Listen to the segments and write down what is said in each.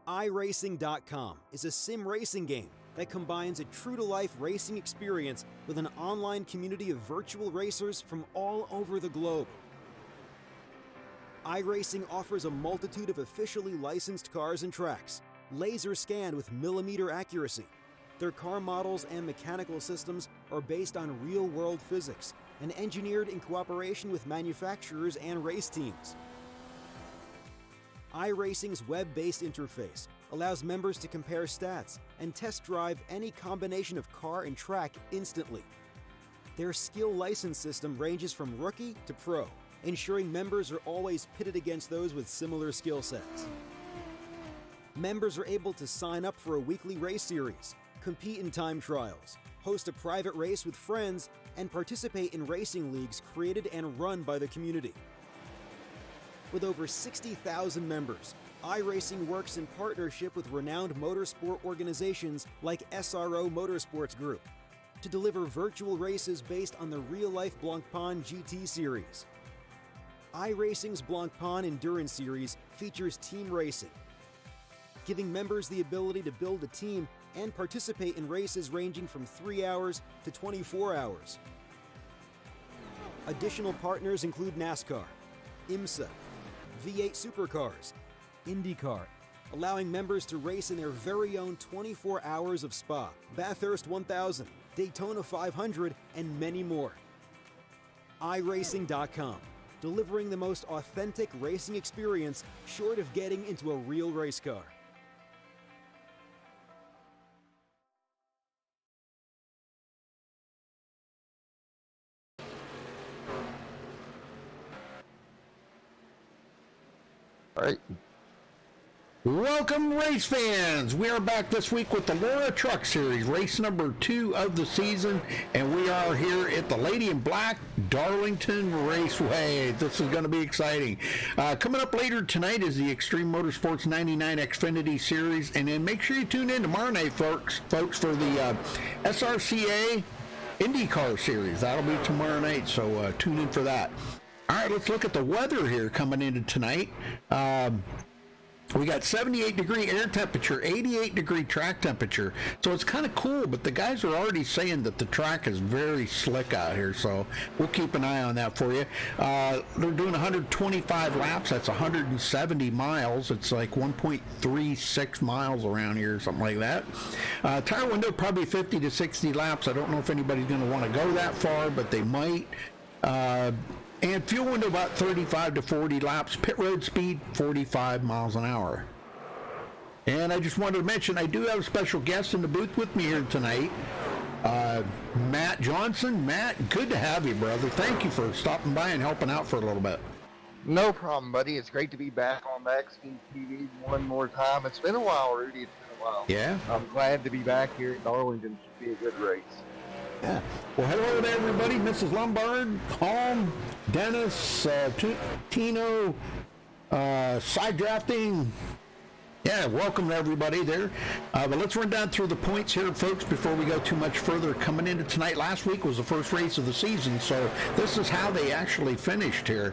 iRacing.com is a sim racing game that combines a true-to-life racing experience with an online community of virtual racers from all over the globe. iRacing offers a multitude of officially licensed cars and tracks, laser scanned with millimeter accuracy. Their car models and mechanical systems are based on real-world physics and engineered in cooperation with manufacturers and race teams. iRacing's web-based interface allows members to compare stats and test drive any combination of car and track instantly. Their skill license system ranges from rookie to pro, ensuring members are always pitted against those with similar skill sets. Members are able to sign up for a weekly race series, compete in time trials, host a private race with friends, and participate in racing leagues created and run by the community. With over 60,000 members, iRacing works in partnership with renowned motorsport organizations like SRO Motorsports Group to deliver virtual races based on the real-life Blancpain GT series. iRacing's Blancpain Endurance Series features team racing, giving members the ability to build a team and participate in races ranging from 3 hours to 24 hours. Additional partners include NASCAR, IMSA, V8 Supercars, IndyCar, allowing members to race in their very own 24 hours of Spa, Bathurst 1000, Daytona 500, and many more. iRacing.com, delivering the most authentic racing experience short of getting into a real race car. All right. Welcome, race fans. We are back this week with the Laura Truck Series, race number 2 of the season, and we are here at the Lady in Black Darlington Raceway. This is going to be exciting. Coming up later tonight is the Extreme Motorsports 99 Xfinity Series, and then make sure you tune in tomorrow night, folks, for the SRCA IndyCar Series. That'll be tomorrow night, so tune in for that. All right, let's look at the weather here coming into tonight. We got 78-degree air temperature, 88-degree track temperature. So it's kind of cool, but the guys are already saying that the track is very slick out here. So we'll keep an eye on that for you. They're doing 125 laps. That's 170 miles. It's like 1.36 miles around here or something like that. Tire window, probably 50 to 60 laps. I don't know if anybody's going to want to go that far, but they might. And fuel window about 35 to 40 laps. Pit road speed 45 miles an hour. And I just wanted to mention I do have a special guest in the booth with me here tonight. Matt Johnson. Matt, good to have you, brother. Thank you for stopping by and helping out for a little bit. No problem, buddy. It's great to be back on MaxSpeedTV one more time. It's been a while, Rudy. It's been a while. Yeah. I'm glad to be back here in Darlington. It should be a good race. Yeah. Well, hello to everybody. Mrs. Lombard, Holm, Dennis, Tino, side drafting. Yeah, welcome to everybody there. But let's run down through the points here, folks, before we go too much further. Coming into tonight, last week was the first race of the season, so this is how they actually finished here.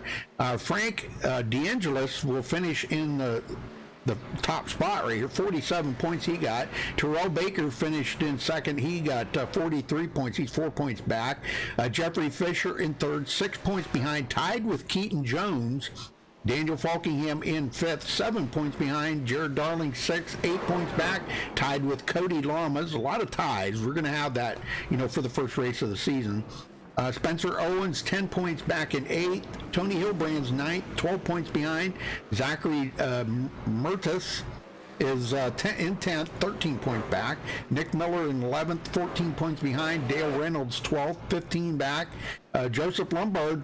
Frank DeAngelis will finish in the top spot right here, 47 points he got. Terrell Baker finished in second. He got 43 points. He's 4 points back. Jeffrey Fisher in third, 6 points behind, tied with Keaton Jones. Daniel Falkingham in fifth, 7 points behind. Jared Darling, 6, 8 points back, tied with Cody Lamas. A lot of ties. We're going to have that, for the first race of the season. Spencer Owens, 10 points back in 8th. Tony Hilbrand's 9th, 12 points behind. Zachary Mertis is in 10th, 13 points back. Nick Miller in 11th, 14 points behind. Dale Reynolds, 12th, 15 back. Joseph Lombard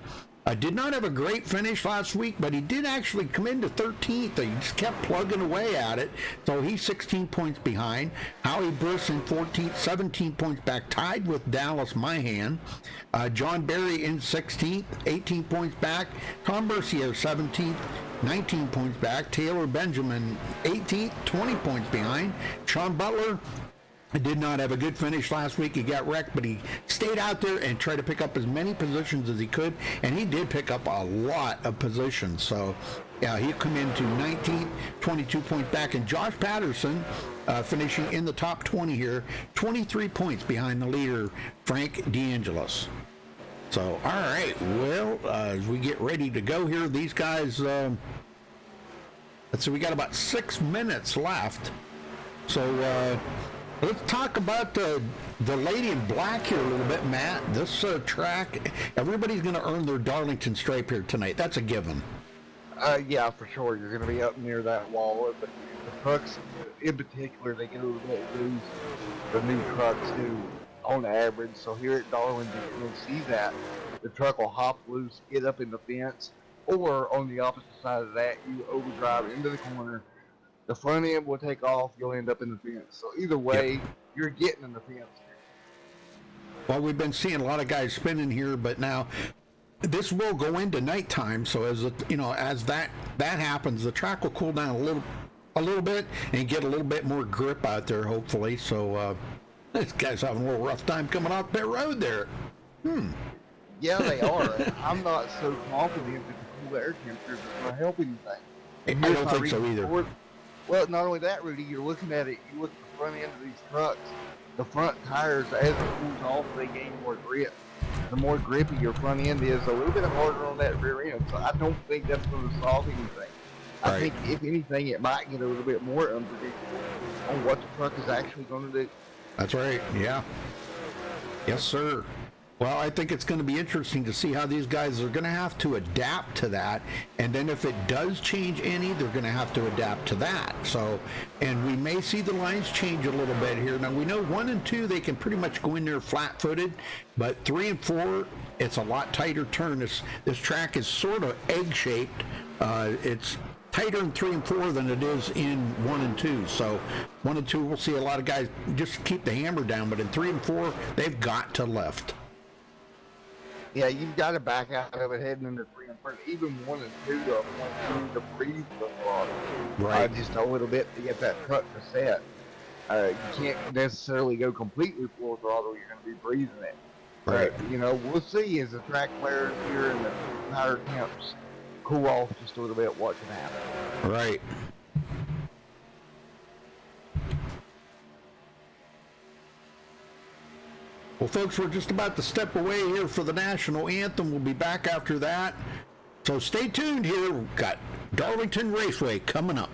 did not have a great finish last week, but he did actually come into 13th. He just kept plugging away at it, so he's 16 points behind. Howie Briss in 14th, 17 points back, tied with Dallas Myhan. John Berry in 16th, 18 points back. Tom Mercier, 17th, 19 points back. Taylor Benjamin, 18th, 20 points behind. Sean Butler, did not have a good finish last week. He got wrecked, but he stayed out there and tried to pick up as many positions as he could, and he did pick up a lot of positions. So, yeah, he'll come into 19th, 22 points back. And Josh Patterson finishing in the top 20 here, 23 points behind the leader, Frank DeAngelis. So, all right, well, as we get ready to go here, these guys, let's see, we got about 6 minutes left. So, let's talk about the lady in black here a little bit, Matt. This track, everybody's going to earn their Darlington stripe here tonight. That's a given. Yeah, for sure. You're going to be up near that wall. But the trucks, in particular, they get a little bit loose. The new trucks do, on average. So here at Darlington, you'll see that. The truck will hop loose, get up in the fence, or on the opposite side of that, you overdrive into the corner. The front end will take off, you'll end up in the fence. So either way, yep, you're getting in the fence. Well, we've been seeing a lot of guys spinning here, but now this will go into nighttime. So as as that happens, the track will cool down a little bit and get a little bit more grip out there, hopefully. So this guy's having a little rough time coming off that road there. Yeah, they are. I'm not so confident that the cool air temperature is going to help anything. I don't think so either. Well, not only that, Rudy, you're looking at it, you look at the front end of these trucks, the front tires, as it cools off, they gain more grip. The more grippy your front end is, a little bit harder on that rear end. So I don't think that's going to solve anything. I think, if anything, it might get a little bit more unpredictable on what the truck is actually going to do. That's right, yeah. Yes, sir. Well, I think it's going to be interesting to see how these guys are going to have to adapt to that. And then if it does change any, they're going to have to adapt to that. So, and we may see the lines change a little bit here. Now, we know 1 and 2, they can pretty much go in there flat-footed. But 3 and 4, it's a lot tighter turn. This track is sort of egg-shaped. It's tighter in 3 and 4 than it is in 1 and 2. So 1 and 2, we'll see a lot of guys just keep the hammer down. But in 3 and 4, they've got to lift. Yeah, you've got to back out of it heading into 3 and 4. Even 1 and 2 to breathe the throttle. Right. Just a little bit to get that truck to set. You can't necessarily go completely full throttle. You're going to be breathing it. Right. But, we'll see as the track players here and the tire temps cool off just a little bit what can happen. Right. Well, folks, we're just about to step away here for the national anthem. We'll be back after that. So stay tuned here. We've got Darlington Raceway coming up.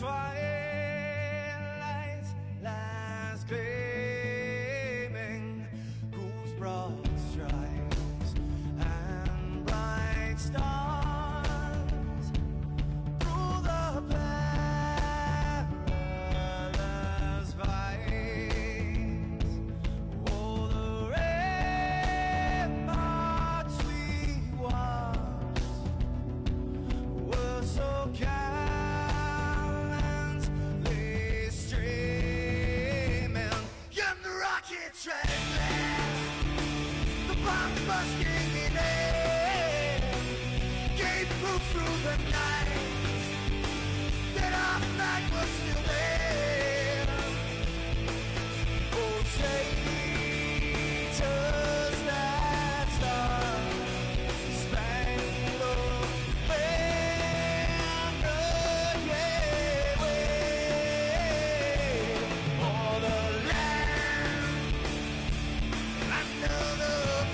Twilight lies gleaming, whose broad stripes and bright stars through the perilous fights. Oh, the ramparts we watched were so busking in air, gave proof through the night that our flag was still there. Oh, traitors that star-spangled banner, yeah, wave for the land and none of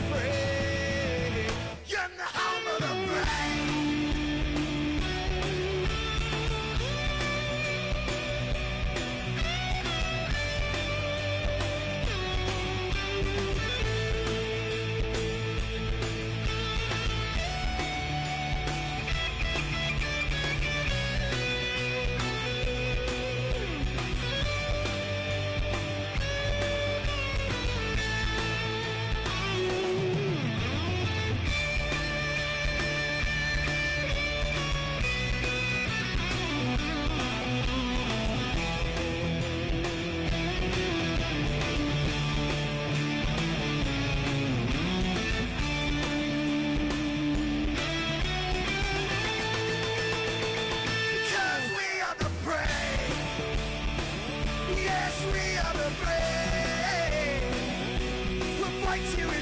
just you and me.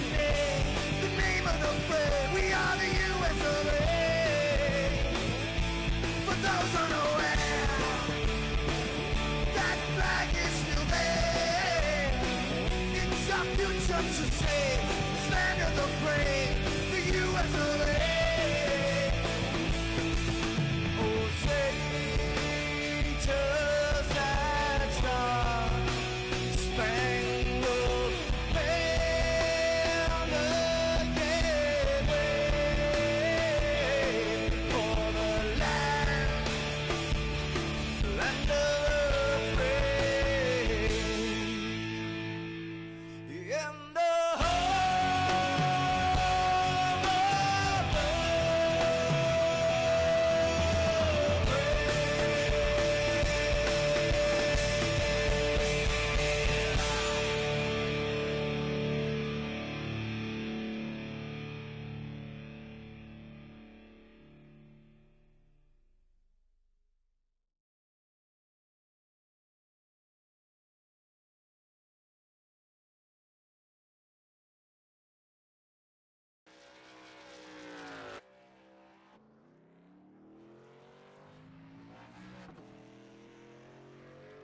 The name of the fray, we are the US of A. For those unaware, that flag is still there. It's our future to save, this land of the brave, the US of A. Oh, say, just that star, spangled banner, yeah, wave for the land of the brave, and the home of the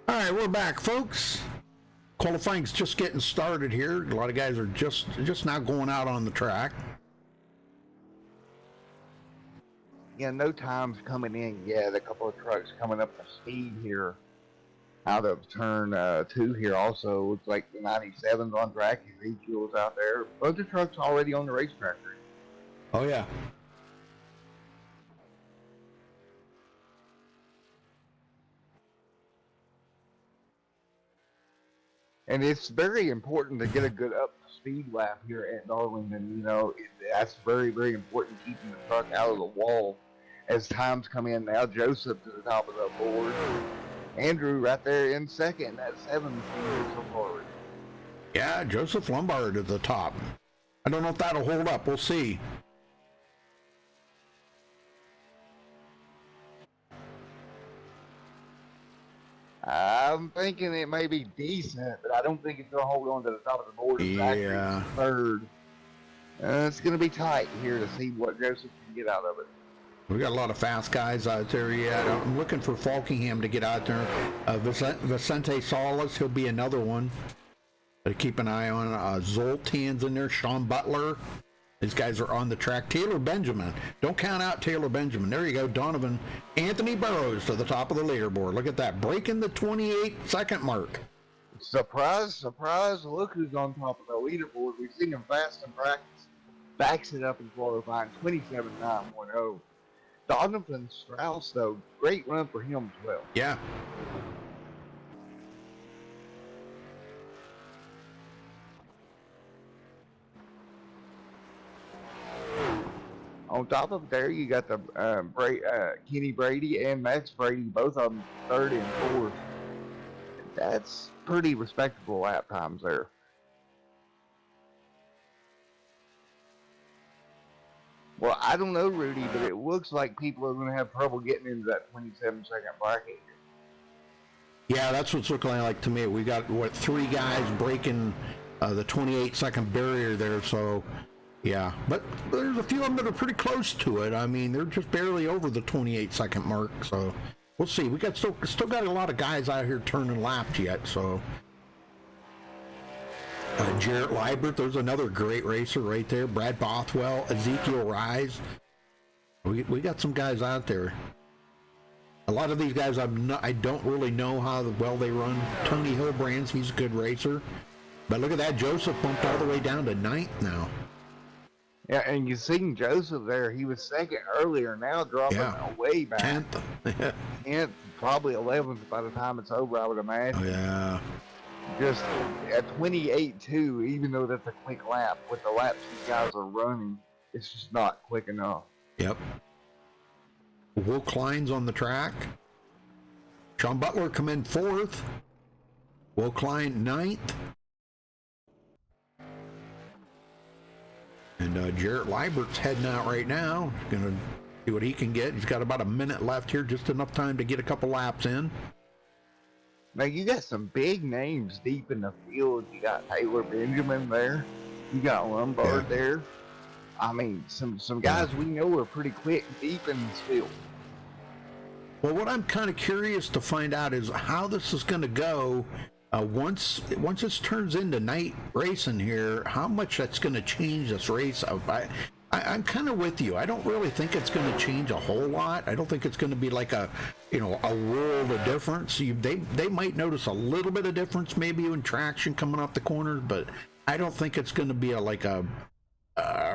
All right, we're back, folks. Qualifying's just getting started here. A lot of guys are just now going out on the track. Yeah, no time's coming in yet. A couple of trucks coming up to speed here out of turn 2 here. Also, looks like the 97's on track. Ezekiel's out there. Bunch of trucks already on the racetrack. Oh yeah. And it's very important to get a good up-to-speed lap here at Darlington. You know, that's very, very important, keeping the truck out of the wall as times come in. Now Joseph to the top of the board. Andrew right there in second. That's 7 so far. Yeah, Joseph Lombard at the top. I don't know if that'll hold up. We'll see. I'm thinking it may be decent, but I don't think it's going to hold on to the top of the board. Yeah. Third. It's going to be tight here to see what Joseph can get out of it. We got a lot of fast guys out there yet. I'm looking for Falkingham to get out there. Vicente Salas, he'll be another one to keep an eye on. Zoltan's in there. Sean Butler. These guys are on the track. Taylor Benjamin. Don't count out Taylor Benjamin. There you go. Donovan. Anthony Burrows to the top of the leaderboard. Look at that. Breaking the 28-second mark. Surprise, surprise. Look who's on top of the leaderboard. We've seen him fast in practice. Backs it up in qualifying. 27.910. Donovan Strauss, though. Great run for him as well. Yeah. On top of there, you got the Kenny Brady and Max Brady, both of them third and fourth. That's pretty respectable lap times there. Well, I don't know, Rudy, but it looks like people are going to have trouble getting into that 27-second bracket. Yeah, that's what's looking like to me. We got, 3 guys breaking the 28-second barrier there, so... Yeah, but there's a few of them that are pretty close to it. I mean, they're just barely over the 28-second mark, so we'll see. We got still got a lot of guys out here turning laps yet, so. Jarrett Liebert, there's another great racer right there. Brad Bothwell, Ezekiel Rise. We got some guys out there. A lot of these guys I don't really know how well they run. Tony Hillbrands, he's a good racer. But look at that, Joseph bumped all the way down to 9th now. Yeah, and you seen Joseph there. He was second earlier, now dropping way back. 10th. 10th, probably 11th by the time it's over, I would imagine. Oh, yeah. Just at 28.2, even though that's a quick lap, with the laps these guys are running, it's just not quick enough. Yep. Will Klein's on the track. Sean Butler come in 4th. Will Klein 9th. And Jarrett Liebert's heading out right now. He's going to see what he can get. He's got about a minute left here, just enough time to get a couple laps in. Now, you got some big names deep in the field. You got Taylor Benjamin there. You got Lombard there. I mean, some guys we know are pretty quick deep in this field. Well, what I'm kind of curious to find out is how this is going to go once this turns into night racing here. How much that's going to change this race? I'm kind of with you. I don't really think it's going to change a whole lot. I don't think it's going to be like a world of difference. They might notice a little bit of difference maybe in traction coming off the corners, but I don't think it's going to be like a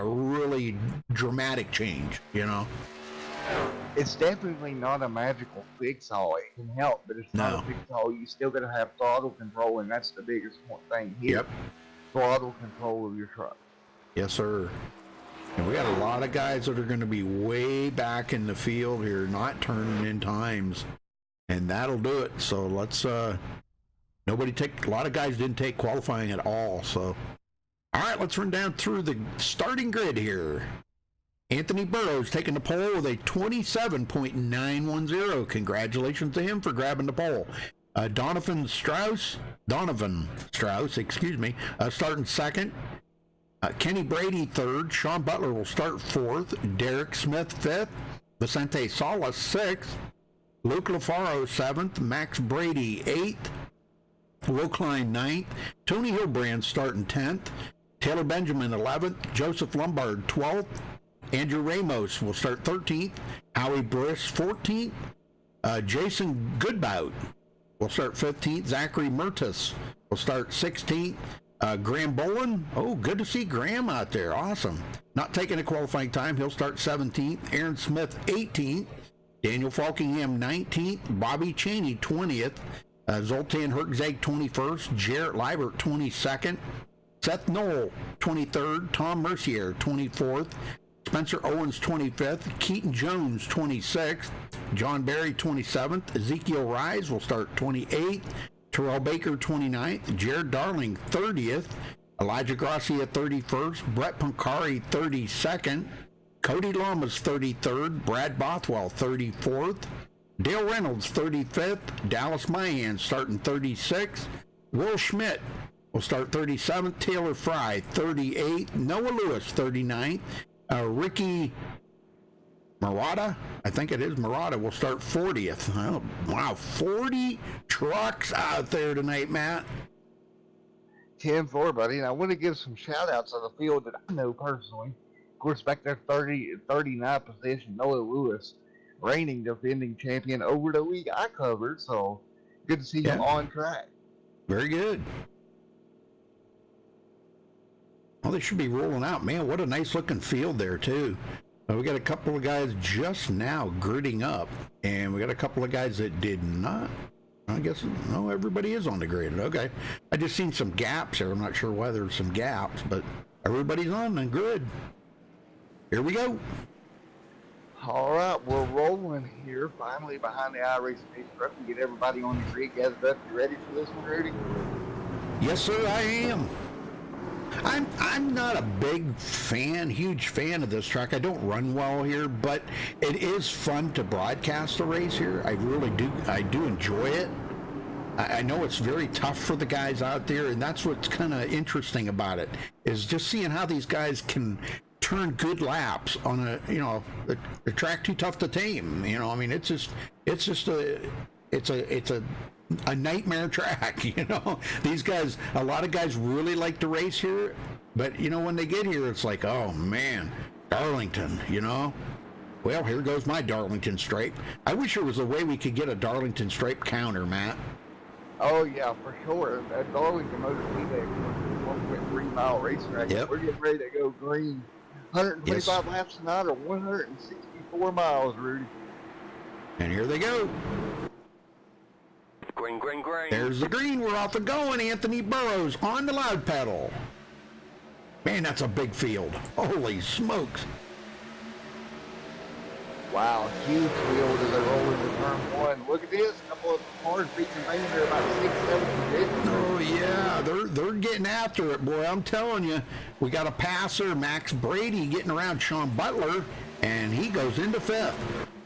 really dramatic change. It's definitely not a magical fix-all. It can help, but it's not a fix-all. You still got to have throttle control, and that's the biggest thing here. Yep. Throttle control of your truck. Yes, sir. And we got a lot of guys that are going to be way back in the field here, not turning in times, and that'll do it. So let's. A lot of guys didn't take qualifying at all. So, all right, let's run down through the starting grid here. Anthony Burrows taking the pole with a 27.910. Congratulations to him for grabbing the pole. Donovan Strauss, starting second. Kenny Brady third. Sean Butler will start fourth. Derek Smith fifth. Vicente Salas sixth. Luke LaFaro seventh. Max Brady eighth. Will Klein ninth. Tony Hilbrand starting 10th. Taylor Benjamin 11th. Joseph Lombard 12th. Andrew Ramos will start 13th. Howie Briss 14th. Jason Goodbout will start 15th. Zachary Mertis will start 16th. Graham Bolin, good to see Graham out there. Awesome. Not taking a qualifying time. He'll start 17th. Aaron Smith 18th. Daniel Falkingham 19th. Bobby Cheney 20th. Zoltan Herczeg 21st. Jarrett Liebert 22nd. Seth Knoll 23rd. Tom Mercier 24th. Spencer Owens 25th, Keaton Jones 26th, John Barry 27th, Ezekiel Rise will start 28th, Terrell Baker 29th, Jared Darling 30th, Elijah Gracia 31st, Brett Pancari 32nd, Cody Lamas 33rd, Brad Bothwell 34th, Dale Reynolds 35th, Dallas Mahan starting 36th, Will Schmidt will start 37th, Taylor Fry 38th, Noah Lewis 39th, Ricky Murata, I think it is Murata, will start 40th. Oh, wow, 40 trucks out there tonight, Matt. 10-4, buddy. And I want to give some shout-outs on the field that I know personally. Of course, back there, 39th position, Noah Lewis, reigning defending champion over the week I covered. So good to see him on track. Very good. Well, they should be rolling out. Man, what a nice looking field there, too. We got a couple of guys just now gridding up, and we got a couple of guys that did not. I guess, no, everybody is on the grid. Okay. I just seen some gaps here. I'm not sure why there's some gaps, but everybody's on the grid. Here we go. All right, we're rolling here. Finally, behind the iRacing truck, we get everybody on the grid gathered up. You ready for this one, Rudy? Yes, sir, I am. I'm not a huge fan of this track. I don't run well here, but it is fun to broadcast the race here. I really do. I do enjoy it. I know it's very tough for the guys out there, and that's what's kind of interesting about it, is just seeing how these guys can turn good laps on a track too tough to tame. I mean, it's a nightmare track. These guys, a lot of guys really like to race here, but when they get here, it's like, oh man, Darlington. Well, here goes my Darlington stripe. I wish there was a way we could get a Darlington stripe counter, Matt. Oh yeah, for sure. At Darlington Motor Speedway, 1.3 mile racetrack. Yep. We're getting ready to go green. 125 laps tonight, or 164 miles, Rudy. And here they go. Green, green, green. There's the green. We're off and going. Anthony Burrows on the loud pedal. Man, that's a big field. Holy smokes. Wow, huge field as they roll into turn one. Look at this. A couple of cars beating Maine. They're about 6-7 positions. Oh, yeah. They're getting after it, boy. I'm telling you. We got a passer, Max Brady, getting around Sean Butler, and he goes into fifth.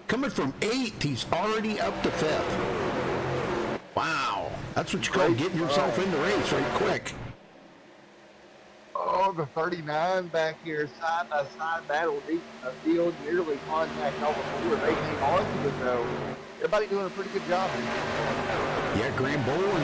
Coming from 8th, he's already up to 5th. Wow. That's what you call getting yourself in the race right quick. Oh, the 39 back here, side by side battle deep in the field, nearly contact all before they hang on to it though. Everybody doing a pretty good job. Yeah, Graham Bowen,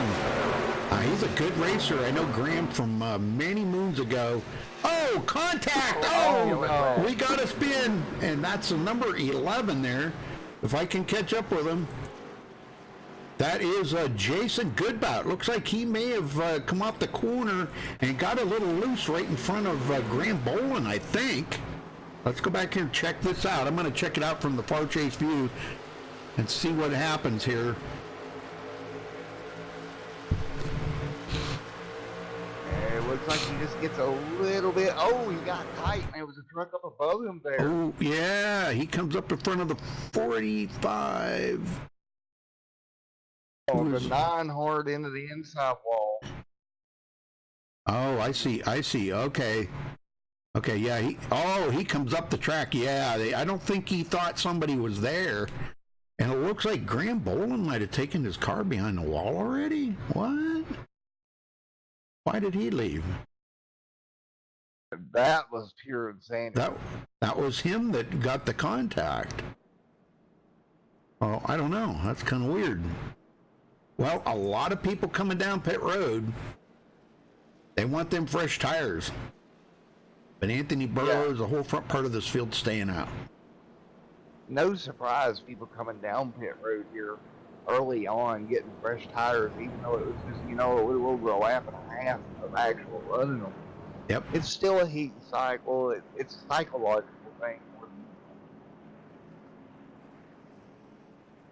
he's a good racer. I know Graham from many moons ago. Oh, contact! Oh, no. We got a spin, and that's a number 11 there. If I can catch up with him. That is Jason Goodbout. Looks like he may have come off the corner and got a little loose right in front of Graham Bowen, I think. Let's go back here and check this out. I'm going to check it out from the far chase view and see what happens here. It looks like he just gets a little bit. Oh, he got tight. There was a truck up above him there. Oh, yeah. He comes up in front of the 45. Oh, the 9 hard into the inside wall. Oh, I see. Okay. Okay, yeah. He comes up the track. Yeah, I don't think he thought somebody was there. And it looks like Graham Bowen might have taken his car behind the wall already. What? Why did he leave? That was pure insanity. That was him that got the contact. Oh, I don't know. That's kind of weird. Well, a lot of people coming down pit road. They want them fresh tires. But Anthony Burrows, the whole front part of this field staying out. No surprise people coming down pit road here early on getting fresh tires, even though it was just, a little over a lap and a half of actual running them. Yep. It's still a heat cycle. It's a psychological thing.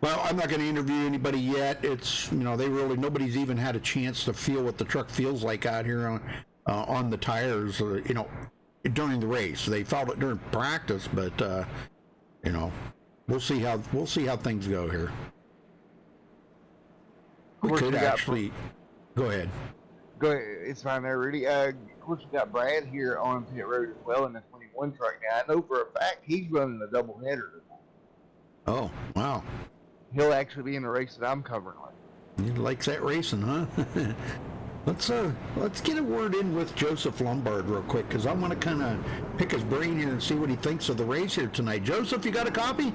Well, I'm not going to interview anybody yet. It's, nobody's even had a chance to feel what the truck feels like out here on the tires, during the race. They felt it during practice, but, we'll see how things go here. We could actually, go ahead. Go ahead. It's fine there, Rudy. Of course, we got Brad here on pit road as well in the 21 truck. Now, I know for a fact he's running a double header tonight. Oh, wow. He'll actually be in the race that I'm covering on. He likes that racing, huh? Let's get a word in with Joseph Lombard real quick, because I want to kind of pick his brain here and see what he thinks of the race here tonight. Joseph, you got a copy?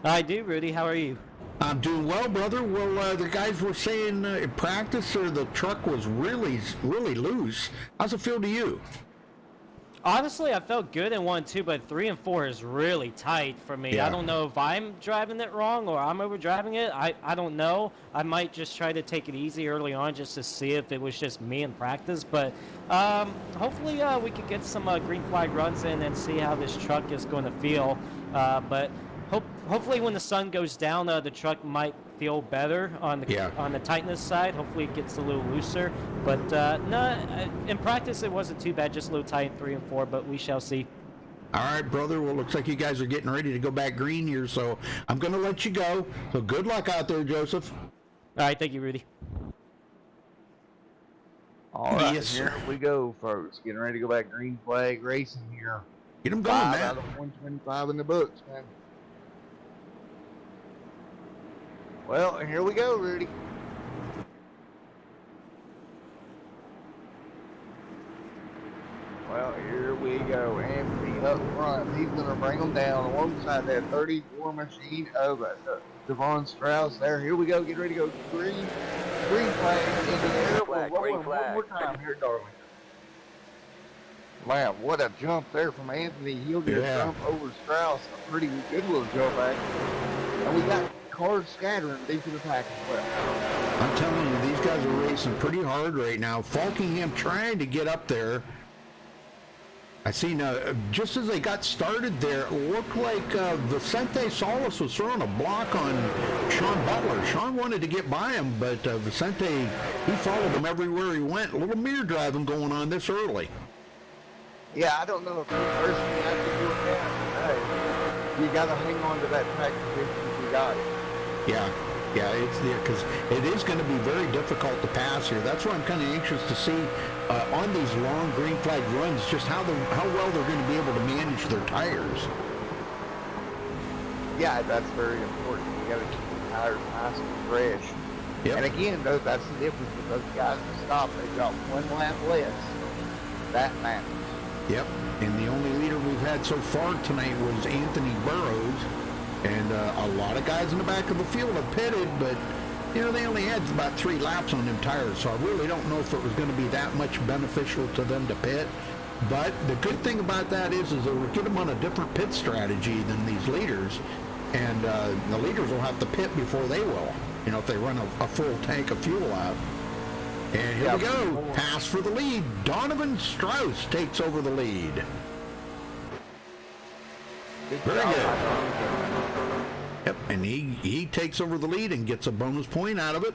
I do, Rudy. How are you? I'm doing well, brother. Well, the guys were saying in practice the truck was really, really loose. How's it feel to you? Honestly, I felt good in 1 and 2, but 3 and 4 is really tight for me. Yeah. I don't know if I'm driving it wrong or I'm over driving it. I don't know. I might just try to take it easy early on just to see if it was just me in practice. But hopefully we could get some green flag runs in and see how this truck is going to feel. But hopefully when the sun goes down, the truck might feel better on the tightness side. Hopefully it gets a little looser. But no, in practice it wasn't too bad, just a little tight in 3 and 4, but we shall see. All right, brother. Well, looks like you guys are getting ready to go back green here, so I'm going to let you go. So good luck out there, Joseph. All right, thank you, Rudy. All right, yes, here we go, folks. Getting ready to go back green flag racing here. Get them going, 5 man. out of 125 in the books, man. Well, here we go, Rudy. Well, here we go. Anthony up front. He's going to bring them down alongside that 34 machine of Devon Strauss there. Here we go. Get ready to go. Green flag in the air. We're rolling one more time here, darling. Man, what a jump there from Anthony. He'll get a jump over Strauss. A pretty good little jump, actually. And we got cars scattering deep in the pack as well. I'm telling you, these guys are racing pretty hard right now. Falkingham trying to get up there. I seen, just as they got started there, it looked like Vicente Solis was throwing a block on Sean Butler. Sean wanted to get by him, but Vicente, he followed him everywhere he went. A little mirror driving going on this early. Yeah, I don't know if the person has to do it now. You got to hang on to that track position if you got it. Yeah, it's there because it is going to be very difficult to pass here. That's why I'm kind of anxious to see on these long green flag runs just how well they're going to be able to manage their tires. Yeah, that's very important. You got to keep the tires nice and fresh. Yep. And again, though, that's the difference with those guys that stop. They've got one lap less. that matters. Yep, and the only leader we've had so far tonight was Anthony Burrows, and a lot of guys in the back of the field have pitted, but you know, they only had about 3 laps on them tires, so I really don't know if it was going to be that much beneficial to them to pit. But the good thing about that is it will get them on a different pit strategy than these leaders, and the leaders will have to pit before they will, you know, if they run a full tank of fuel out. And here we go. Pass for the lead. Donovan Strauss takes over the lead. Very good. Yep, and he takes over the lead and gets a bonus point out of it.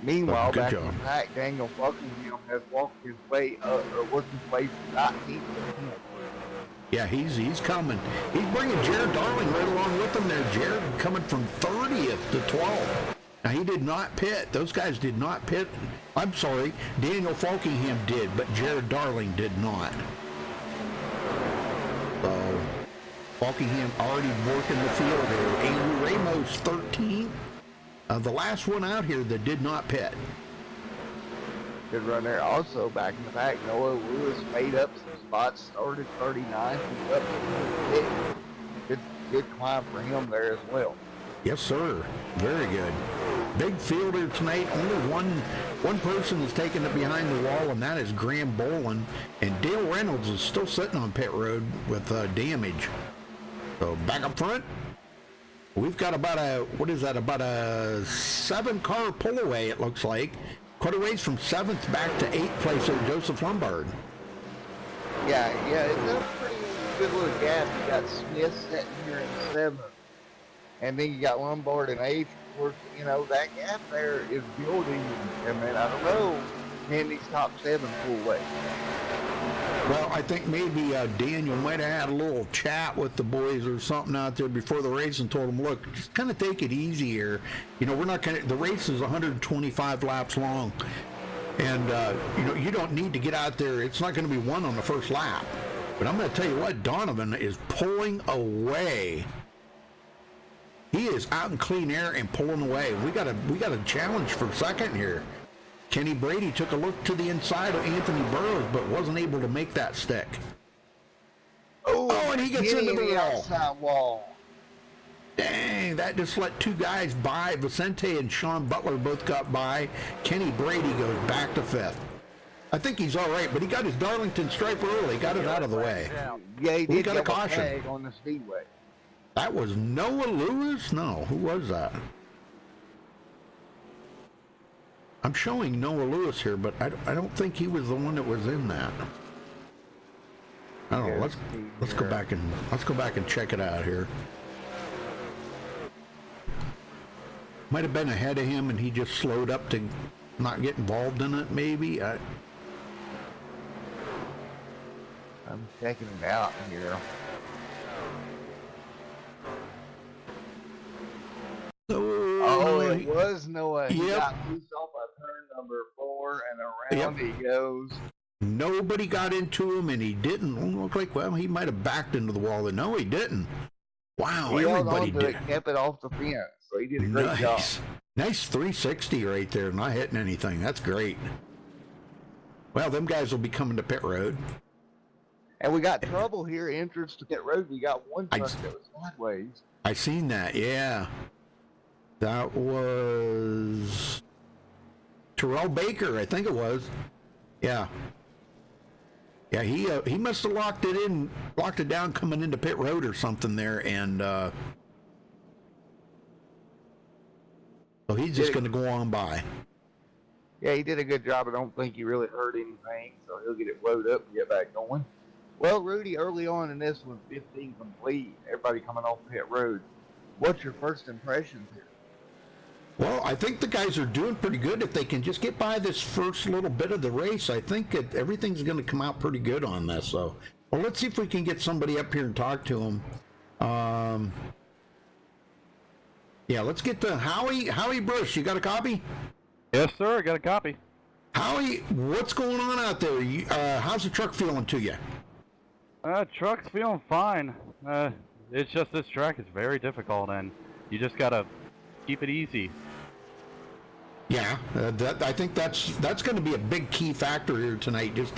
Meanwhile, good back job. in the pack, Daniel Buckingham has walked his way up, or worked his way from 19th. Yeah, he's coming. He's bringing Jared Darling right along with him there. Jared coming from 30th to 12th. Now, he did not pit. Those guys did not pit. I'm sorry, Daniel Falkingham did, but Jared Darling did not. So, Falkingham already working the field there. Andrew Ramos, 13th. The last one out here that did not pit. Good run there. Also, back in the pack, Noah Lewis made up some spots, started 39th. He's up to good climb for him there as well. Yes, sir. Very good. Big fielder tonight. Only one person is taking it behind the wall, and that is Graham Boland. And Dale Reynolds is still sitting on pit road with damage. So back up front, we've got about a 7-car pull away, it looks like. Quite a ways from 7th back to 8th place there, Joseph Lombard. Yeah, it's a pretty good little gap. You got Smith sitting here in 7th. And then you got Lombard in 8th. Of course, you know, that gap there is building. And then I don't know, can these top 7 pull away? Well, I think maybe Daniel might have had a little chat with the boys or something out there before the race and told them, look, just kind of take it easy here. You know, we're not going to, the race is 125 laps long. And, you know, you don't need to get out there. It's not going to be won on the first lap. But I'm going to tell you what, Donovan is pulling away. He is out in clean air and pulling away. We got a challenge for second here. Kenny Brady took a look to the inside of Anthony Burrows, but wasn't able to make that stick. Oh, and he gets into the wall. Outside wall. Dang, that just let 2 guys by. Vicente and Sean Butler both got by. Kenny Brady goes back to 5th. I think he's all right, but he got his Darlington stripe early. Got it out of the way. Yeah, he did got a get caution tag on the speedway. That was Noah Lewis? No, who was that? I'm showing Noah Lewis here, but I don't think he was the one that was in that. I don't know. Let's go back and check it out here. Might have been ahead of him, and he just slowed up to not get involved in it. Maybe. I'm checking it out here. Oh, it was Noah. He got loose off of turn number 4, and around he goes. Nobody got into him, and he didn't look like, well, he might have backed into the wall. No, he didn't. Wow, everybody did. It, kept it off the fence, so he did a great job. Nice 360 right there, not hitting anything. That's great. Well, them guys will be coming to pit road. And we got trouble here, entrance to pit road. We got one truck that was sideways. I seen that, yeah. That was Terrell Baker, I think it was. Yeah. Yeah, he must have locked it down coming into pit road or something there, and so he's just going to go on by. Yeah, he did a good job. I don't think he really hurt anything, so he'll get it loaded up and get back going. Well, Rudy, early on in this one, 15 complete. Everybody coming off pit road. What's your first impressions here? Well, I think the guys are doing pretty good. If they can just get by this first little bit of the race, I think everything's going to come out pretty good on this. So, well, let's see if we can get somebody up here and talk to them. Yeah, let's get to Howie Bush. You got a copy? Yes, sir. I got a copy. Howie, what's going on out there? How's the truck feeling to you? Truck's feeling fine. It's just this track is very difficult, and you just got to keep it easy. Yeah, I think that's going to be a big key factor here tonight. Just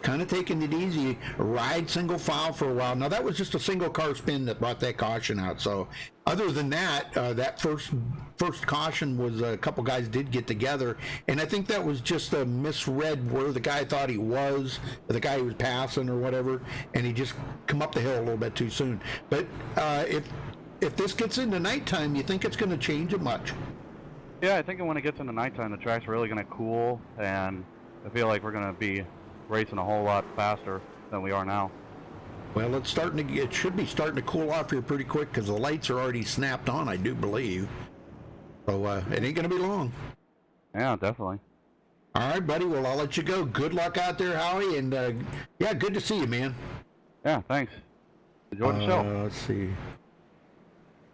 kind of taking it easy, ride single file for a while. Now that was just a single car spin that brought that caution out. So other than that, that first caution was a couple guys did get together, and I think that was just a misread where the guy thought he was, or the guy he was passing or whatever, and he just come up the hill a little bit too soon. But if this gets into nighttime, you think it's going to change it much? Yeah, I think when it gets into nighttime, the track's really going to cool, and I feel like we're going to be racing a whole lot faster than we are now. Well, it should be starting to cool off here pretty quick because the lights are already snapped on, I do believe. So it ain't going to be long. Yeah, definitely. All right, buddy. Well, I'll let you go. Good luck out there, Howie, and yeah, good to see you, man. Yeah, thanks. Enjoy the show. Let's see.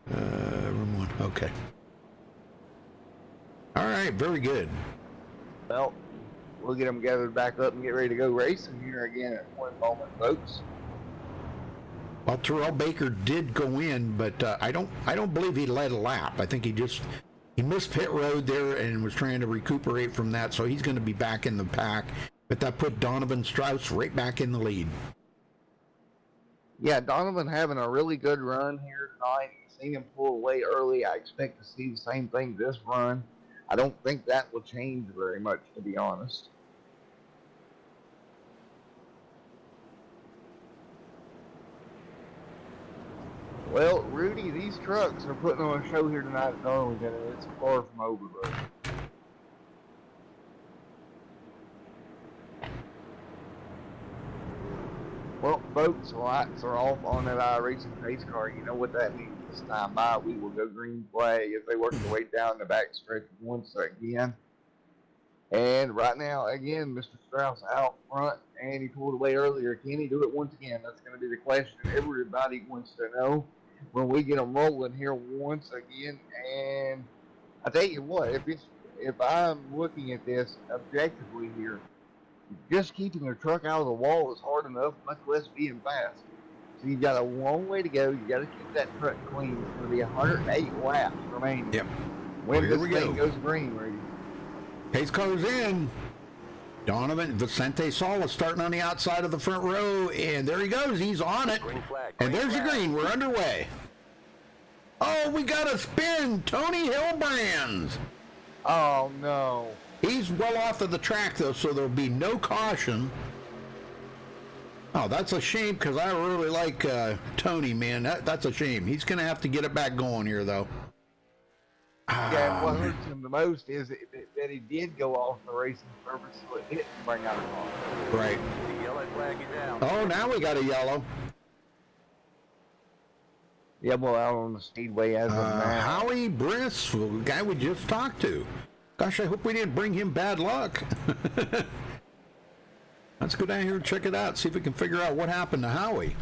Room 1. Okay. All right, very good. Well, we'll get them gathered back up and get ready to go racing here again at one moment, folks. Well, Terrell Baker did go in, but I don't believe he led a lap. I think he missed pit road there and was trying to recuperate from that, so he's going to be back in the pack. But that put Donovan Strauss right back in the lead. Yeah, Donovan having a really good run here tonight. Seeing him pull away early, I expect to see the same thing this run. I don't think that will change very much, to be honest. Well, Rudy, these trucks are putting on a show here tonight at Darlington, and it's far from over, bro. Well, folks, lights are off on that racing pace car. You know what that means. This time by, we will go green flag as they work their way down the back stretch once again. And right now, again, Mr. Strauss out front, and he pulled away earlier. Can he do it once again? That's going to be the question everybody wants to know when we get them rolling here once again. And I tell you what, if I'm looking at this objectively here, just keeping the truck out of the wall is hard enough, much less being fast. So you've got a long way to go. You got to keep that truck clean. It's going to be 108 laps remaining. Yep. When this thing goes green, Rudy. Pace car's in. Donovan Vicente Sola starting on the outside of the front row, and there he goes. He's on it. And there's the green. We're underway. Oh, we got a spin. Tony Hilbrands. Oh, no. He's well off of the track, though, so there'll be no caution. Oh, that's a shame because I really like Tony, man. That's a shame. He's going to have to get it back going here, though. Yeah, what hurts him the most is that he did go off the racing surface, so it didn't bring out a car. Right. The yellow flag is down. Oh, now we got a yellow. Yeah, well, out on the speedway as of now. Howie Briss, the guy we just talked to. Gosh, I hope we didn't bring him bad luck. Let's go down here and check it out, see if we can figure out what happened to Howie.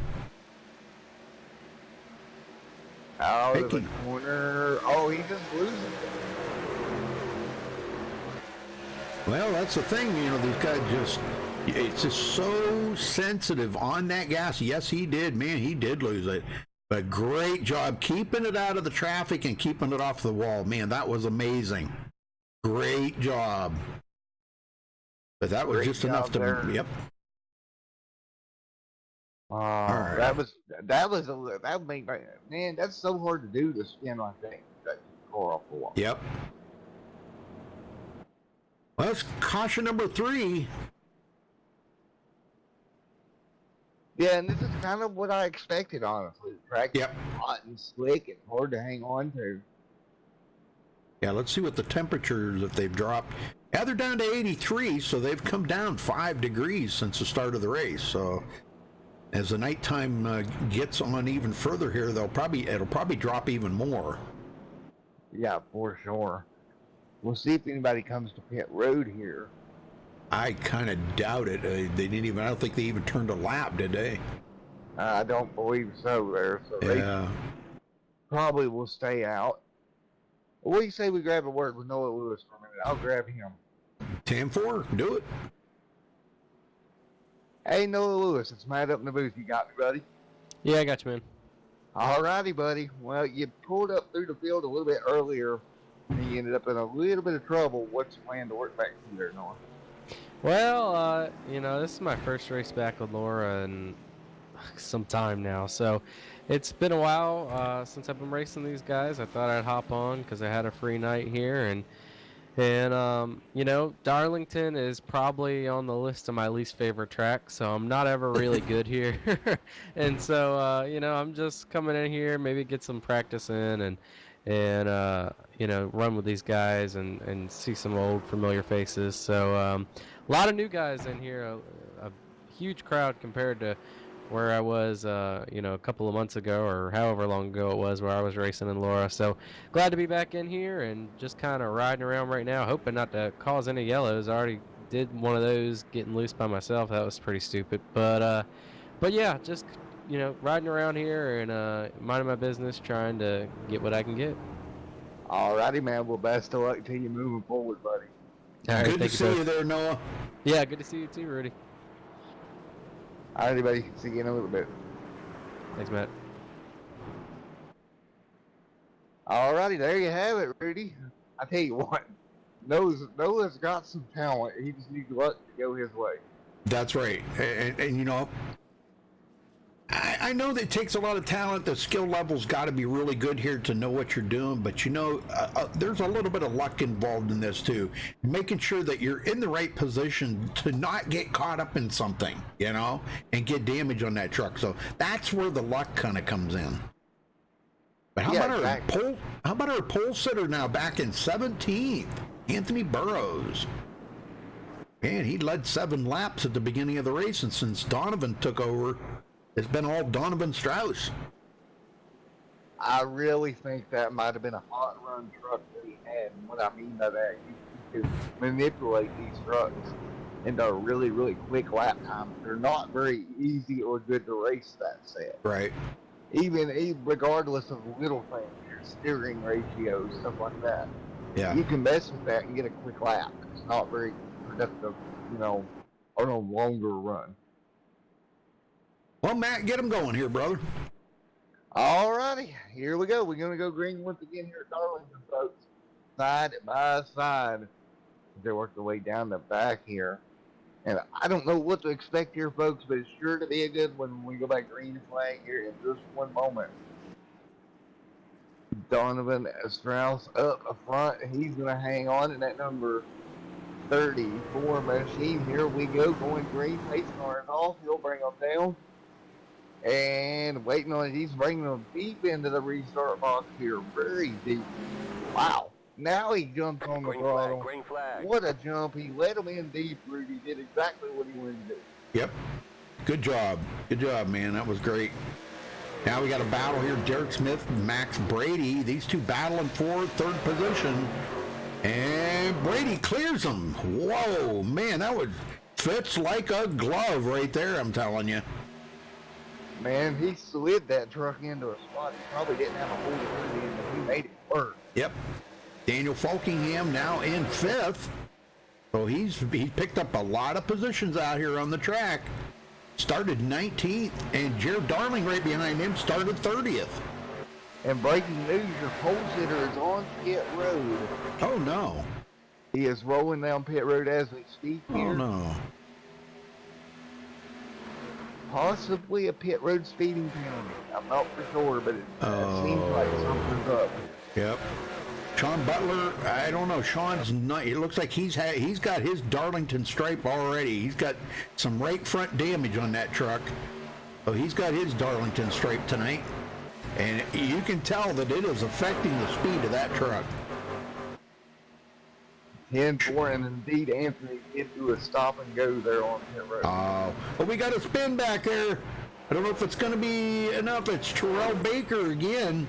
Out of the corner. Oh, he's just losing. Well, that's the thing, you know, these guys it's just so sensitive on that gas. Yes, he did, man, he did lose it. But great job keeping it out of the traffic and keeping it off the wall. Man, that was amazing. Great job. But that was just enough to, there. Yep. Right. That would make, man, that's so hard to do, to spin like that. That car off the wall. Yep. Well, it's caution number 3. Yeah, and this is kind of what I expected, honestly. The track is hot and slick and hard to hang on to. Yeah, let's see what the temperatures, if they've dropped. Yeah, they're down to 83, so they've come down 5 degrees since the start of the race. So as the nighttime gets on even further here, it'll probably drop even more. Yeah, for sure. We'll see if anybody comes to pit road here. I kind of doubt it. I don't think they even turned a lap, did they? I don't believe so there. So they probably will stay out. What do you say we grab a word with Noah Lewis for a minute? I'll grab him. 10-4, do it. Hey, Noah Lewis, it's Matt up in the booth. You got me, buddy? Yeah, I got you, man. All righty, buddy. Well, you pulled up through the field a little bit earlier He ended up in a little bit of trouble. What's your plan to work back to there, Noah? Well, this is my first race back with Laura in some time now, so it's been a while since I've been racing these guys. I thought I'd hop on because I had a free night here, and Darlington is probably on the list of my least favorite tracks, so I'm not ever really good here. And so, I'm just coming in here, maybe get some practice in and run with these guys and see some old familiar faces. So, a lot of new guys in here, a huge crowd compared to where I was, a couple of months ago or however long ago it was where I was racing in Laura. So glad to be back in here and just kind of riding around right now, hoping not to cause any yellows. I already did one of those getting loose by myself. That was pretty stupid. But yeah, just, riding around here and minding my business, trying to get what I can get. Alrighty, man. Well, best of luck to you moving forward, buddy. All right, Good to see you there, Noah. Yeah, good to see you too, Rudy. Alrighty, buddy. See you in a little bit. Thanks, Matt. Alrighty, there you have it, Rudy. I tell you what, Noah's got some talent. He just needs luck to go his way. That's right. And I know that it takes a lot of talent. The skill level's got to be really good here to know what you're doing, but there's a little bit of luck involved in this too. Making sure that you're in the right position to not get caught up in something, and get damage on that truck. So that's where the luck kind of comes in. But how about our pole sitter now back in 17th, Anthony Burrows? Man, he led 7 laps at the beginning of the race, and since Donovan took over, it's been all Donovan Strauss. I really think that might have been a hot run truck that he had. And what I mean by that, you could manipulate these trucks into a really, really quick lap time. They're not very easy or good to race that set. Right. Even regardless of little things, your steering ratios, stuff like that. Yeah. You can mess with that and get a quick lap. It's not very productive, on a longer run. Well, Matt, get them going here, brother. Alrighty, here we go. We're going to go green once again here at Darlington, folks. Side by side. They work their way down the back here. And I don't know what to expect here, folks, but it's sure to be a good one when we go back green flag here in just one moment. Donovan Strauss up front. He's going to hang on in that number 34 machine. Here we go, going green. Pace cars off. He'll bring them down. And waiting on it, he's bringing them deep into the restart box here, very deep. Wow. Now he jumps on the throttle. Green flag. What a jump. He let him in deep, Rudy. Did exactly what he wanted to do. Yep. Good job. Good job, man. That was great. Now we got a battle here. Derek Smith, Max Brady. These two battling for third position. And Brady clears them. Whoa, man, that fits like a glove right there, I'm telling you. Man, he slid that truck into a spot he probably didn't have a hold of it in, but he made it work. Yep. Daniel Folkingham now in 5th. So he picked up a lot of positions out here on the track. Started 19th, and Jared Darling right behind him started 30th. And breaking news, your pole sitter is on pit road. Oh, no. He is rolling down pit road as we speak here. Oh, no. Possibly a pit road speeding penalty. I'm not for sure, but it seems like something's up. Yep. Sean Butler, I don't know. Sean's not. It looks like he's got his Darlington stripe already. He's got some right front damage on that truck. So he's got his Darlington stripe tonight. And you can tell that it is affecting the speed of that truck. 10-4, and indeed Anthony did do a stop and go there on pit road. But we got a spin back there. I don't know if it's going to be enough. It's Terrell Baker again.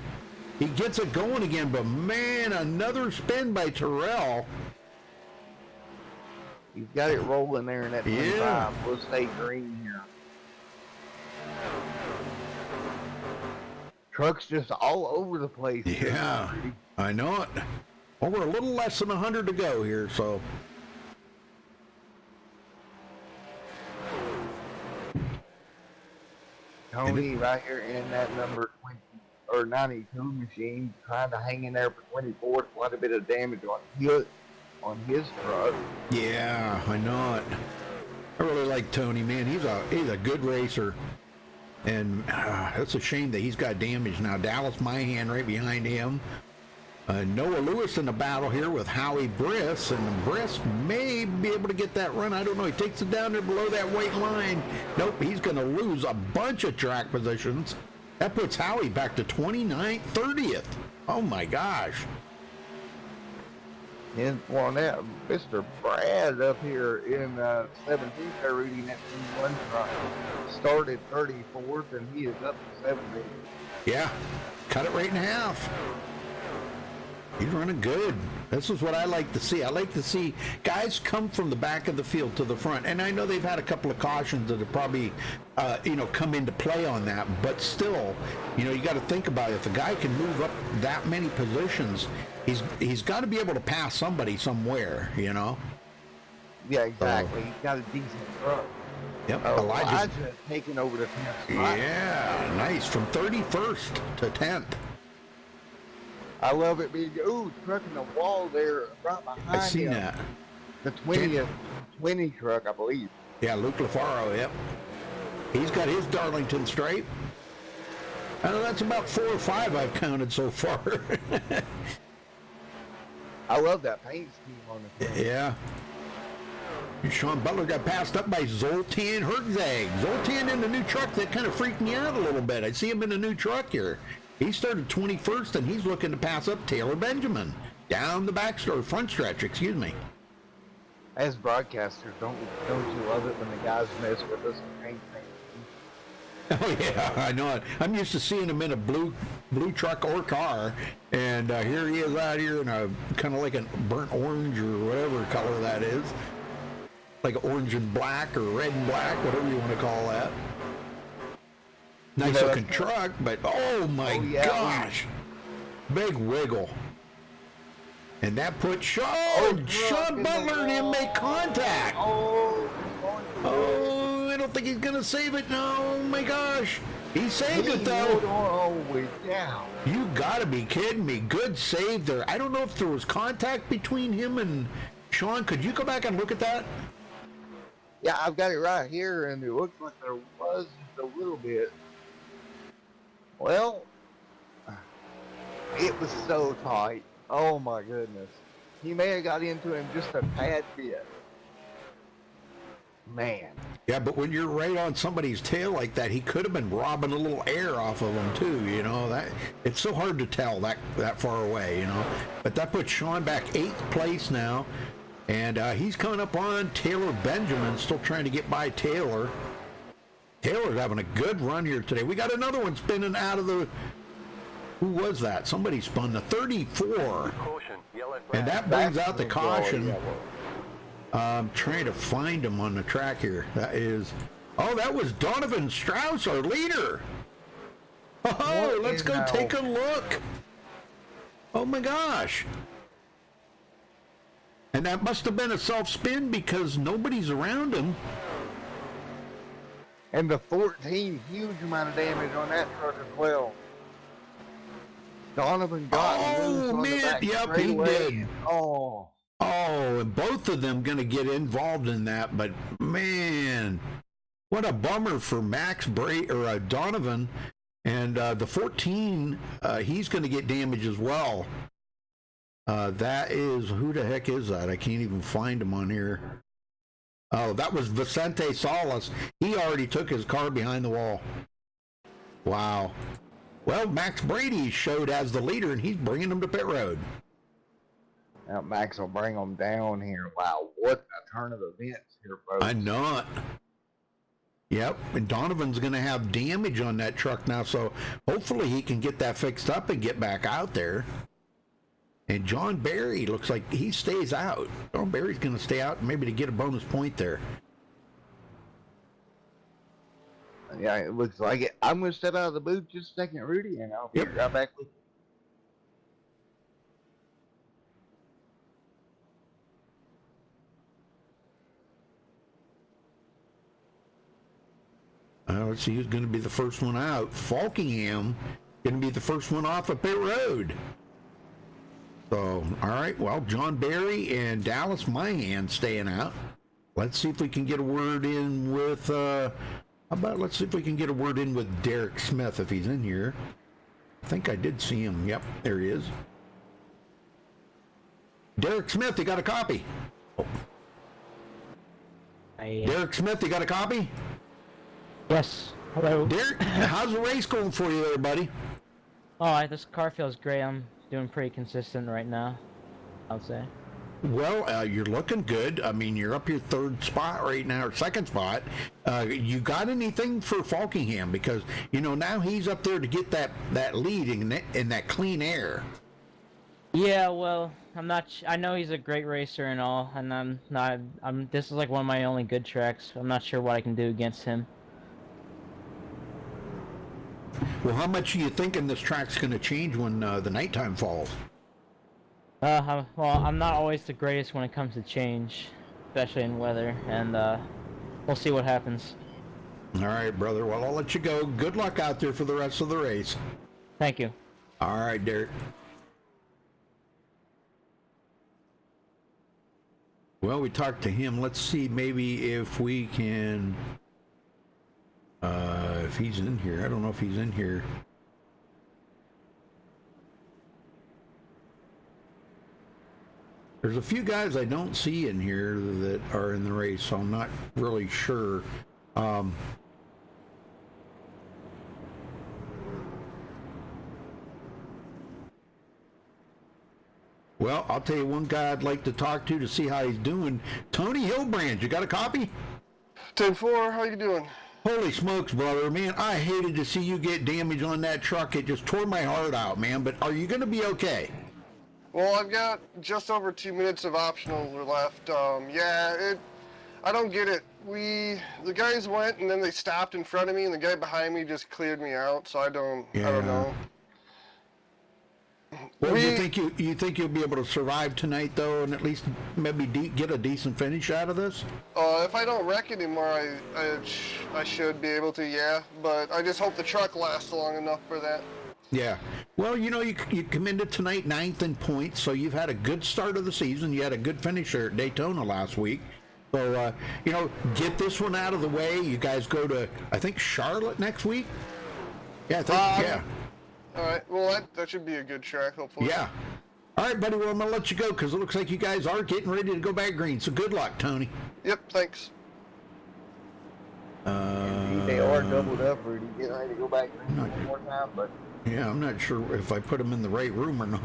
He gets it going again, but man, another spin by Terrell. He's got it rolling there in that 25. Yeah. We'll stay green here. Trucks just all over the place. Yeah, I know it. Well, we're a little less than 100 to go here, so. Tony right here in that number or 92 machine trying to hang in there for 24. Quite a bit of damage on his truck. Yeah, I know it. I really like Tony, man. He's a good racer. And it's a shame that he's got damage now. Dallas Myhan right behind him. Noah Lewis in the battle here with Howie Briss, and Briss may be able to get that run. I don't know. He takes it down there below that white line. Nope, he's going to lose a bunch of track positions. That puts Howie back to 29th, 30th. Oh my gosh. And well, now Mr. Brad up here in 17th, they're reading that 1 truck. Started 34th, and he is up to 17th. Yeah, cut it right in half. He's running good. This is what I like to see. I like to see guys come from the back of the field to the front. And I know they've had a couple of cautions that have probably, come into play on that. But still, you got to think about it. If a guy can move up that many positions, he's got to be able to pass somebody somewhere, Yeah, exactly. He's got a decent truck. Yep. Elijah taking over the 10th spot. Yeah, nice. From 31st to 10th. I love it being, truck in the wall there right behind I seen him. that. The 20 truck, I believe. Yeah, Luke LaFaro, yep. He's got his Darlington stripe. I know that's about 4 or 5 I've counted so far. I love that paint scheme on the thing. Yeah. Sean Butler got passed up by Zoltan Herzog. Zoltan in the new truck, that kind of freaked me out a little bit. I see him in a new truck here. He started 21st, and he's looking to pass up Taylor Benjamin down the front stretch, excuse me. As broadcasters, don't you love it when the guys mess with us and paint things? Oh yeah, I know it. I'm used to seeing him in a blue truck or car, and here he is out here in a kind of like a burnt orange or whatever color that is, like orange and black or red and black, whatever you want to call that. Nice looking truck, but oh my gosh, big wiggle. And that put Sean Butler and him make contact. Oh, I don't think he's gonna save it. No, oh my gosh, he saved it though. All the way down. You gotta be kidding me! Good save there. I don't know if there was contact between him and Sean. Could you go back and look at that? Yeah, I've got it right here, and it looks like there was just a little bit. Well, it was so tight. Oh my goodness. He may have got into him just a tad bit. Man. Yeah, but when you're right on somebody's tail like that, he could have been robbing a little air off of him too, that it's so hard to tell that far away, But that puts Sean back 8th place now. And he's coming up on Taylor Benjamin, still trying to get by Taylor. Taylor's having a good run here today. We got another one spinning out of the... Who was that? Somebody spun the 34. And that brings out the caution. I'm trying to find him on the track here. That was Donovan Strauss, our leader. Oh, let's go take a look. Oh my gosh. And that must have been a self-spin because nobody's around him. And the 14, huge amount of damage on that truck as well. Donovan got loose on the back he did. Oh, and both of them going to get involved in that, but man, what a bummer for Donovan. And the 14, he's going to get damage as well. That is, who the heck is that? I can't even find him on here. Oh, that was Vicente Salas. He already took his car behind the wall. Wow. Well, Max Brady showed as the leader, and he's bringing them to pit road. Now Max will bring them down here. Wow, what a turn of events here, folks. I know it. Yep, and Donovan's going to have damage on that truck now, so hopefully he can get that fixed up and get back out there. And John Barry looks like he stays out. John Barry's going to stay out maybe to get a bonus point there. Yeah, it looks like it. I'm going to step out of the booth just a second, Rudy, and I'll be right back with you. Let's see who's going to be the first one out. Falkingham Going to be the first one off of pit road. So, all right. Well, John Barry and Dallas Mahan staying out. Let's see if we can get a word in with, let's see if we can get a word in with Derek Smith if he's in here. I think I did see him. Yep, there he is. Derek Smith, you got a copy? Oh. Derek Smith, you got a copy? Yes. Hello. Derek, how's the race going for you there, buddy? Oh, this car feels great. I'm doing pretty consistent right now, I'll say. Well, you're looking good. I mean, you're up your third spot right now, or second spot. You got anything for Falkingham? Because, you know, now he's up there to get that lead in that clean air. Yeah, well, I know he's a great racer and all, and this is like one of my only good tracks. I'm not sure what I can do against him. Well, how much are you thinking this track's going to change when the nighttime falls? Well, I'm not always the greatest when it comes to change, especially in weather, and we'll see what happens. All right, brother. Well, I'll let you go. Good luck out there for the rest of the race. Thank you. All right, Derek. Well, we talked to him. Let's see maybe if we can... if he's in here. I don't know if he's in here. There's a few guys I don't see in here that are in the race, so I'm not really sure. Well, I'll tell you one guy I'd like to talk to see how he's doing. Tony Hillbrand, you got a copy? 10-4, how you doing? Holy smokes, brother. Man, I hated to see you get damage on that truck. It just tore my heart out, man. But are you going to be okay? Well, I've got just over 2 minutes of optional left. I don't get it. The guys went and then they stopped in front of me, and the guy behind me just cleared me out. So I don't know. Well, you think you'll be able to survive tonight, though, and at least maybe get a decent finish out of this? If I don't wreck anymore, I should be able to, yeah. But I just hope the truck lasts long enough for that. Yeah. Well, you know, you come into tonight 9th in points, so you've had a good start of the season. You had a good finish there at Daytona last week. So, you know, get this one out of the way. You guys go to, I think, Charlotte next week? Yeah, I think, yeah. All right. Well, that should be a good track, hopefully. Yeah. All right, buddy. Well, I'm going to let you go because it looks like you guys are getting ready to go back green. So good luck, Tony. Yep, thanks. They are doubled up, Rudy. Getting ready to go back green one more time, but... Yeah, I'm not sure if I put them in the right room or not.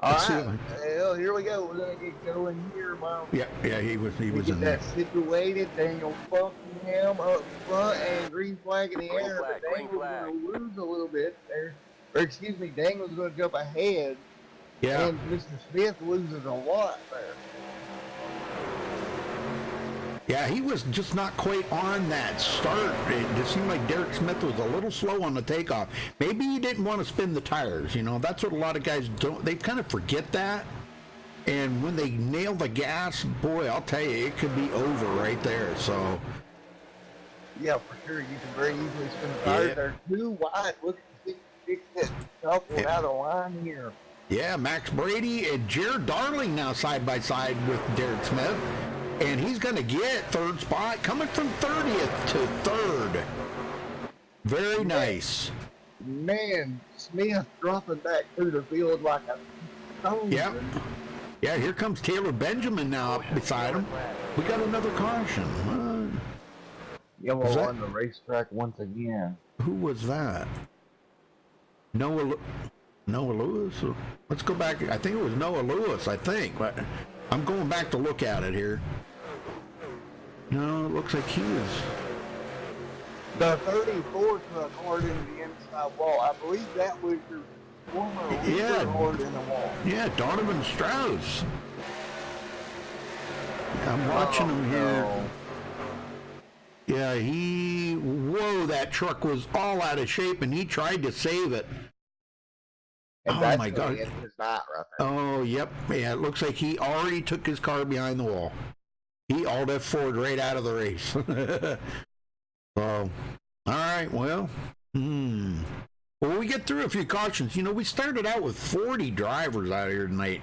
All right. Well, here we go. We're going to get going here, Mom. Yeah, he was in there. That situated. Daniel Buckingham up front and green flag in the air. But Daniel's going to lose a little bit there. Or excuse me, Daniel's going to jump ahead. Yeah. And Mr. Smith loses a lot there. Yeah, he was just not quite on that start. It just seemed like Derek Smith was a little slow on the takeoff. Maybe he didn't want to spin the tires, you know. That's what a lot of guys don't. They kind of forget that. And when they nail the gas, boy, I'll tell you, it could be over right there. So, yeah, for sure. You can very easily spin the tires. They're too wide. Look at that couple out of line here. Yeah, Max Brady and Jared Darling now side by side with Derek Smith. And he's going to get third spot, coming from 30th to third. Very nice. Man, Smith dropping back through the field like a stone. Yep. Yeah, here comes Taylor Benjamin now up beside him. We got another caution. Yellow on the racetrack once again. Who was that? Noah Lewis? Let's go back. I think it was Noah Lewis, I think. But I'm going back to look at it here. No, it looks like he was. The 34 truck hard in the inside wall. I believe that was your former hard in the wall. Yeah, Donovan Strauss. I'm watching him here. Yeah, whoa, that truck was all out of shape and he tried to save it. And oh my God. His right there. Oh, yep. Yeah, it looks like he already took his car behind the wall. He Alt F4'd right out of the race. So, all right, well, Well, we get through a few cautions. You know, we started out with 40 drivers out here tonight,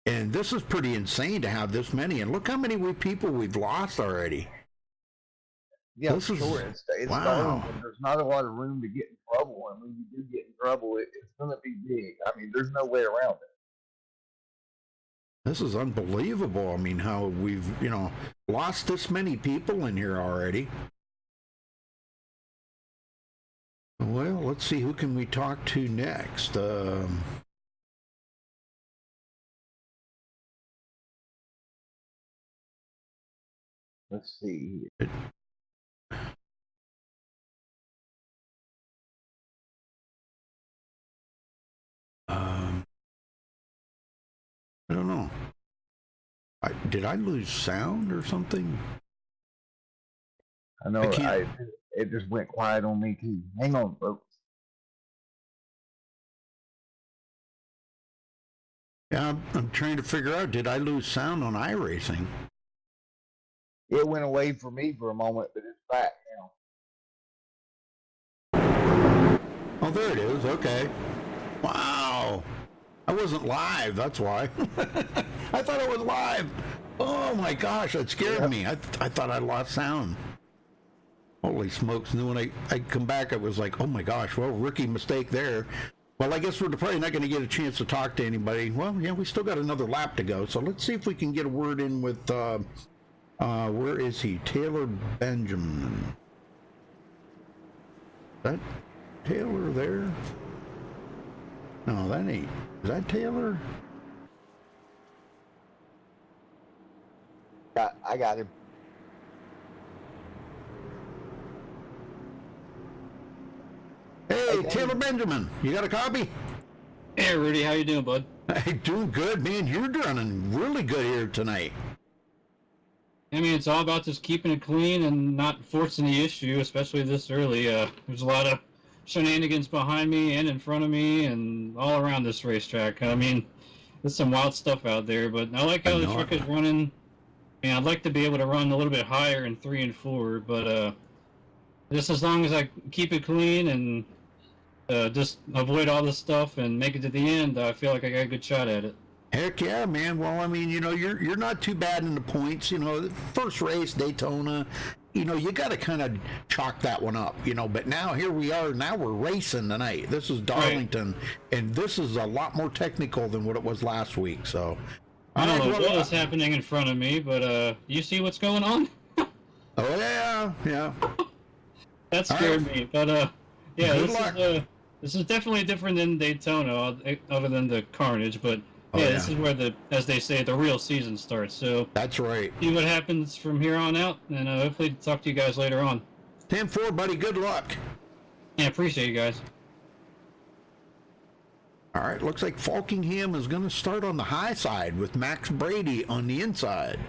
and this is pretty insane to have this many. And look how many people we've lost already. Yeah, this is, sure. It's wow. Darlington. There's not a lot of room to get in trouble, and when you do get in trouble, it's going to be big. I mean, there's no way around it. This is unbelievable. I mean, how we've, you know, lost this many people in here already. Well, let's see, who can we talk to next? Let's see. I don't know. Did I lose sound or something? I know it just went quiet on me too. Hang on, folks. Yeah, I'm trying to figure out, did I lose sound on iRacing? It went away for me for a moment, but it's back now. Oh, there it is. Okay. Wow. I wasn't live, that's why. I thought I was live. Oh my gosh, that scared me. I thought I lost sound. Holy smokes. And then when I come back, it was like, oh my gosh, well, rookie mistake there. Well, I guess we're probably not going to get a chance to talk to anybody. Well, yeah, we still got another lap to go. So let's see if we can get a word in with, where is he? Taylor Benjamin. Is that Taylor there? No, that ain't. Is that Taylor? I got him. Hey, Taylor Benjamin, you got a copy? Hey, Rudy, how you doing, bud? Hey, doing good, man. You're doing really good here tonight. I mean, it's all about just keeping it clean and not forcing the issue, especially this early. There's a lot of shenanigans behind me and in front of me and all around this racetrack. I mean, there's some wild stuff out there, but I like how the truck is running. And I'd like to be able to run a little bit higher in 3 and 4, but just as long as I keep it clean and just avoid all this stuff and make it to the end, I feel like I got a good shot at it. Heck yeah, man. Well, I mean, you know, you're not too bad in the points. You know, first race, Daytona, you know, you got to kind of chalk that one up, you know. But now here we are. Now we're racing tonight. This is Darlington, right. And this is a lot more technical than what it was last week. So I don't know what was happening in front of me, but you see what's going on? Oh yeah, yeah. That scared me, but yeah, this is definitely different than Daytona, other than the carnage. But yeah, this is where as they say, the real season starts. So that's right. See what happens from here on out, and hopefully talk to you guys later on. 10-4, buddy. Good luck. Yeah, appreciate you guys. All right, looks like Falkingham is going to start on the high side with Max Brady on the inside.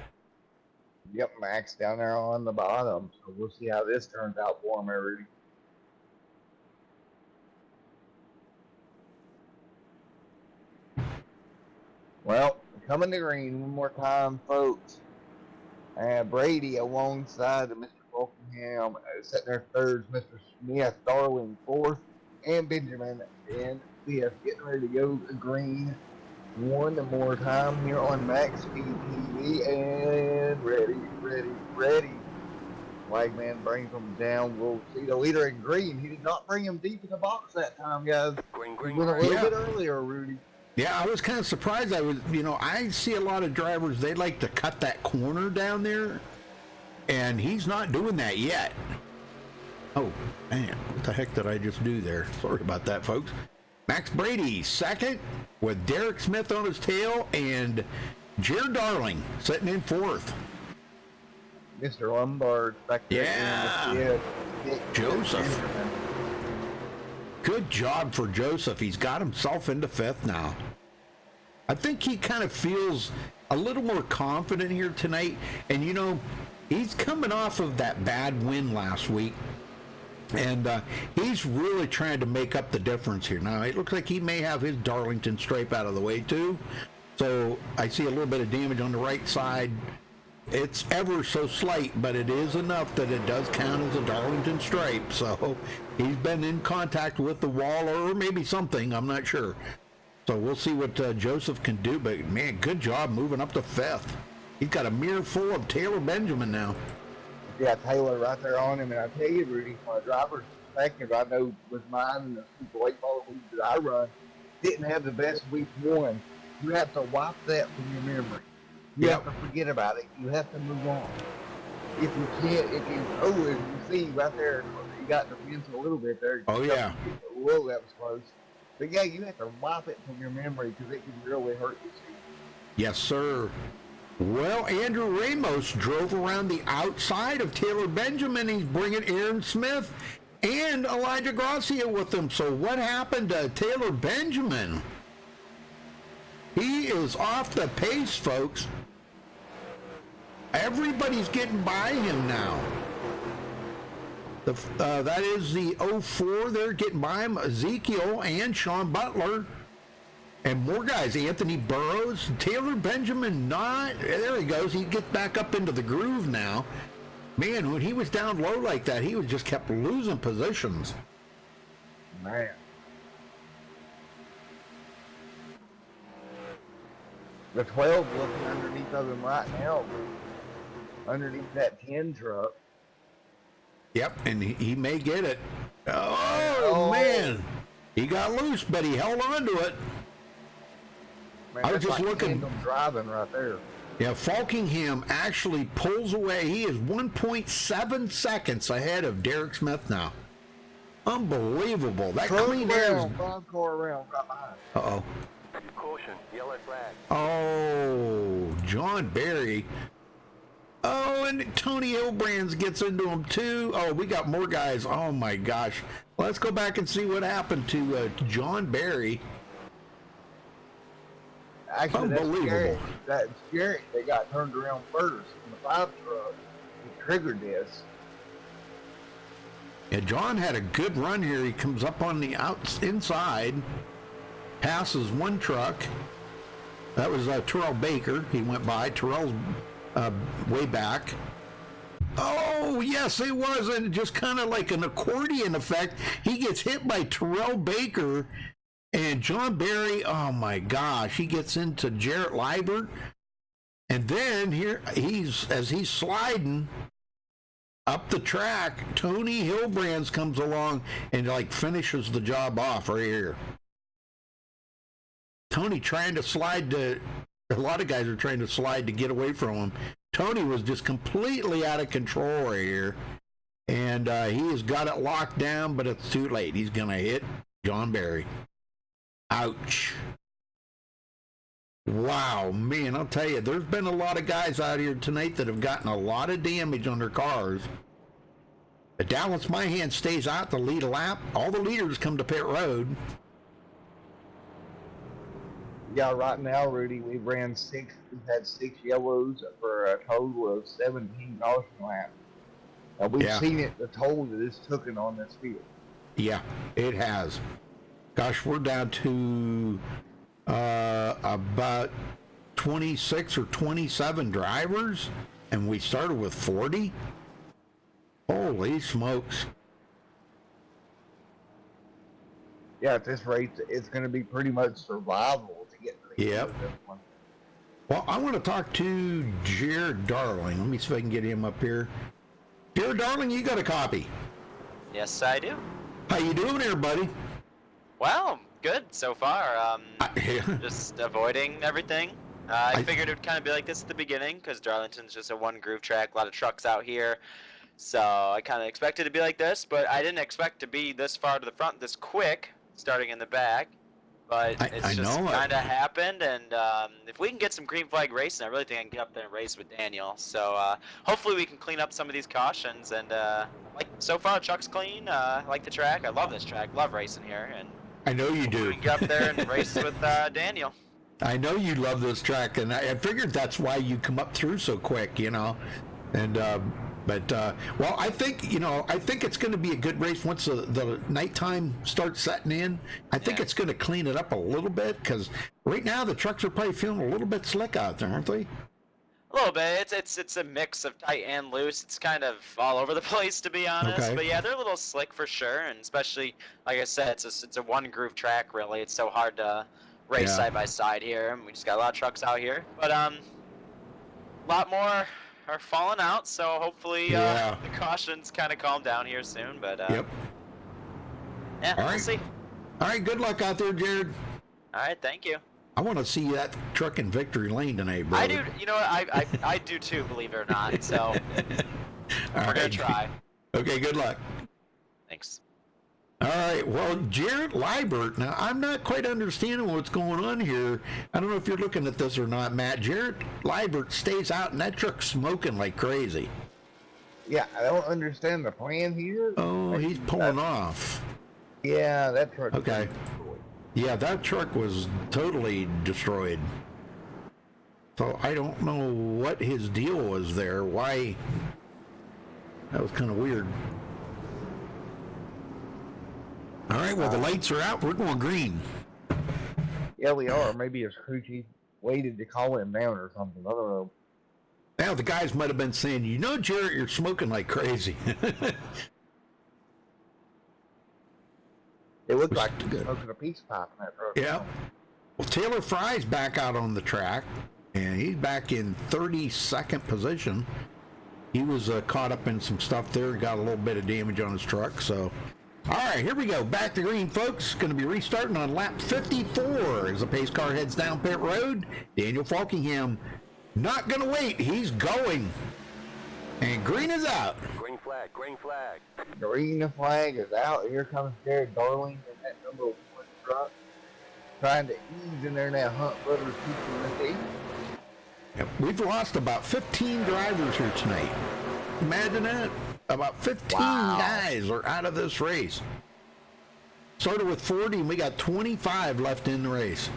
Yep, Max down there on the bottom. So we'll see how this turns out for him, Rudy. Well, coming to green one more time, folks. Brady alongside of Mr. Falkingham, sitting there third, Mr. Smith, Darling fourth, and Benjamin in fifth, getting ready to go to green one more time here on MaxSpeedTV, and ready. Flagman brings him down. We'll see the leader in green. He did not bring him deep in the box that time, guys. He went a little bit earlier, Rudy. Yeah, I was kind of surprised. I see a lot of drivers, they like to cut that corner down there, and he's not doing that yet. Oh, man, what the heck did I just do there? Sorry about that, folks. Max Brady second with Derek Smith on his tail and Jared Darling sitting in fourth. Mr. Lombard back there. Yeah. Joseph. Good job for Joseph. He's got himself into fifth now. I think he kind of feels a little more confident here tonight. And, you know, he's coming off of that bad win last week. And he's really trying to make up the difference here. Now, it looks like he may have his Darlington stripe out of the way, too. So I see a little bit of damage on the right side It's ever so slight, but it is enough that it does count as a Darlington stripe. So he's been in contact with the wall or maybe something. I'm not sure. So we'll see what Joseph can do. But, man, good job moving up to 5th. He's got a mirror full of Taylor Benjamin now. Yeah, Taylor right there on him. And I tell you, Rudy, from a driver's perspective, I know with mine and the Super Late Model leagues that I run, didn't have the best week 1. You have to wipe that from your memory. You have to forget about it. You have to move on. If you can't, as you see right there, you got the fence a little bit there. Oh, yeah. Whoa, that was close. But, yeah, you have to wipe it from your memory because it can really hurt you. Yes, sir. Well, Andrew Ramos drove around the outside of Taylor Benjamin. He's bringing Aaron Smith and Elijah Gracia with him. So what happened to Taylor Benjamin? He is off the pace, folks. Everybody's getting by him now. That is the 04. They're getting by him. Ezekiel and Sean Butler. And more guys. Anthony Burrows. Taylor Benjamin not. There he goes. He gets back up into the groove now. Man, when he was down low like that, he just kept losing positions. Man. The 12 looking underneath of him right now. Underneath that 10 truck. Yep, and he may get it. Oh, man. He got loose, but he held on to it. Man, I was just like looking. Driving right there. Yeah, Falkingham actually pulls away. He is 1.7 seconds ahead of Derek Smith now. Unbelievable. That clean air is... 5 car around right behind. Uh-oh. Caution, yellow flag. Oh, John Barry. Oh, and Tony Hilbrands gets into him too. Oh, we got more guys. Oh my gosh. Let's go back and see what happened to John Barry. Actually, unbelievable. That's scary. They got turned around first in the 5 truck. He triggered this. Yeah, John had a good run here. He comes up on the inside, passes one truck. That was Terrell Baker. He went by. Terrell's way back. Oh, yes, it was. And just kind of like an accordion effect. He gets hit by Terrell Baker. And John Barry, oh my gosh, he gets into Jarrett Liebert. And then here, as he's sliding up the track, Tony Hilbrands comes along and like finishes the job off right here. Tony trying to slide to, a lot of guys are trying to slide to get away from him. Tony was just completely out of control right here. And he has got it locked down, but it's too late. He's going to hit John Barry. Ouch. Wow, man, I'll tell you, there's been a lot of guys out here tonight that have gotten a lot of damage on their cars. But Dallas Myhan stays out to lead a lap. All the leaders come to pit road. Yeah, right now, Rudy, we've had 6 yellows for a total of 17 caution laps. We've seen it, the toll that it's taken on this field. Yeah, it has. Gosh, we're down to about 26 or 27 drivers, and we started with 40. Holy smokes. Yeah, at this rate, it's going to be pretty much survival to get to the end of this one. Well, I want to talk to Jared Darling. Let me see if I can get him up here. Jared Darling, you got a copy? Yes, I do. How you doing here, buddy? Well, good so far. Just avoiding everything. I figured it would kind of be like this at the beginning because Darlington's just a one groove track, a lot of trucks out here. So I kind of expected to be like this, but I didn't expect to be this far to the front this quick, starting in the back. But it's just kind of happened, and if we can get some green flag racing, I really think I can get up there and race with Daniel. So hopefully we can clean up some of these cautions, and like so far the truck's clean. I like the track. I love this track. Love racing here, and I know you do. We can get up there and race with Daniel. I know you love this track, and I figured that's why you come up through so quick, you know. And well, I think it's going to be a good race once the nighttime starts setting in. I think it's going to clean it up a little bit because right now the trucks are probably feeling a little bit slick out there, aren't they? A little bit. It's a mix of tight and loose. It's kind of all over the place, to be honest. Okay. But yeah, they're a little slick for sure, and especially like I said, it's a one groove track really. It's so hard to race Yeah. side by side here, and we just got a lot of trucks out here. But a lot more are falling out, so hopefully Yeah. the cautions kind of calm down here soon. But Yep. yeah, All we'll right. see. All right, good luck out there, Jared. All right, thank you. I want to see that truck in victory lane tonight, bro. I do. You know what? I do too, believe it or not. So we're gonna try. Okay, good luck. Thanks. All right, well, Jarrett Liebert. Now, I'm not quite understanding what's going on here. I don't know if you're looking at this or not, Matt. Jarrett Liebert stays out, and that truck's smoking like crazy. Yeah, I don't understand the plan here. Oh, he's pulling off. Yeah, that truck. Okay. Yeah, that truck was totally destroyed. So I don't know what his deal was there. Why? That was kind of weird. All right, well, the lights are out. We're going green. Yeah, we are. Maybe his crew chief waited to call him down or something. I don't know. Now, the guys might have been saying, you know, Jarrett, you're smoking like crazy. It looked like he was smoking a peace pipe in that truck. Yeah. Well, Taylor Fry's back out on the track, and he's back in 32nd position. He was caught up in some stuff there, got a little bit of damage on his truck. So, all right, here we go. Back to green, folks. Going to be restarting on lap 54 as the pace car heads down pit road. Daniel Falkingham not going to wait. He's going. And green is out. Green flag, green flag. Green flag is out. Here comes Jared Darling in that number 1 truck, trying to ease in there now. Hunt Brothers keeping the Yep. We've lost about 15 drivers here tonight. Imagine that. About 15 guys are out of this race. Started with 40, and we got 25 left in the race.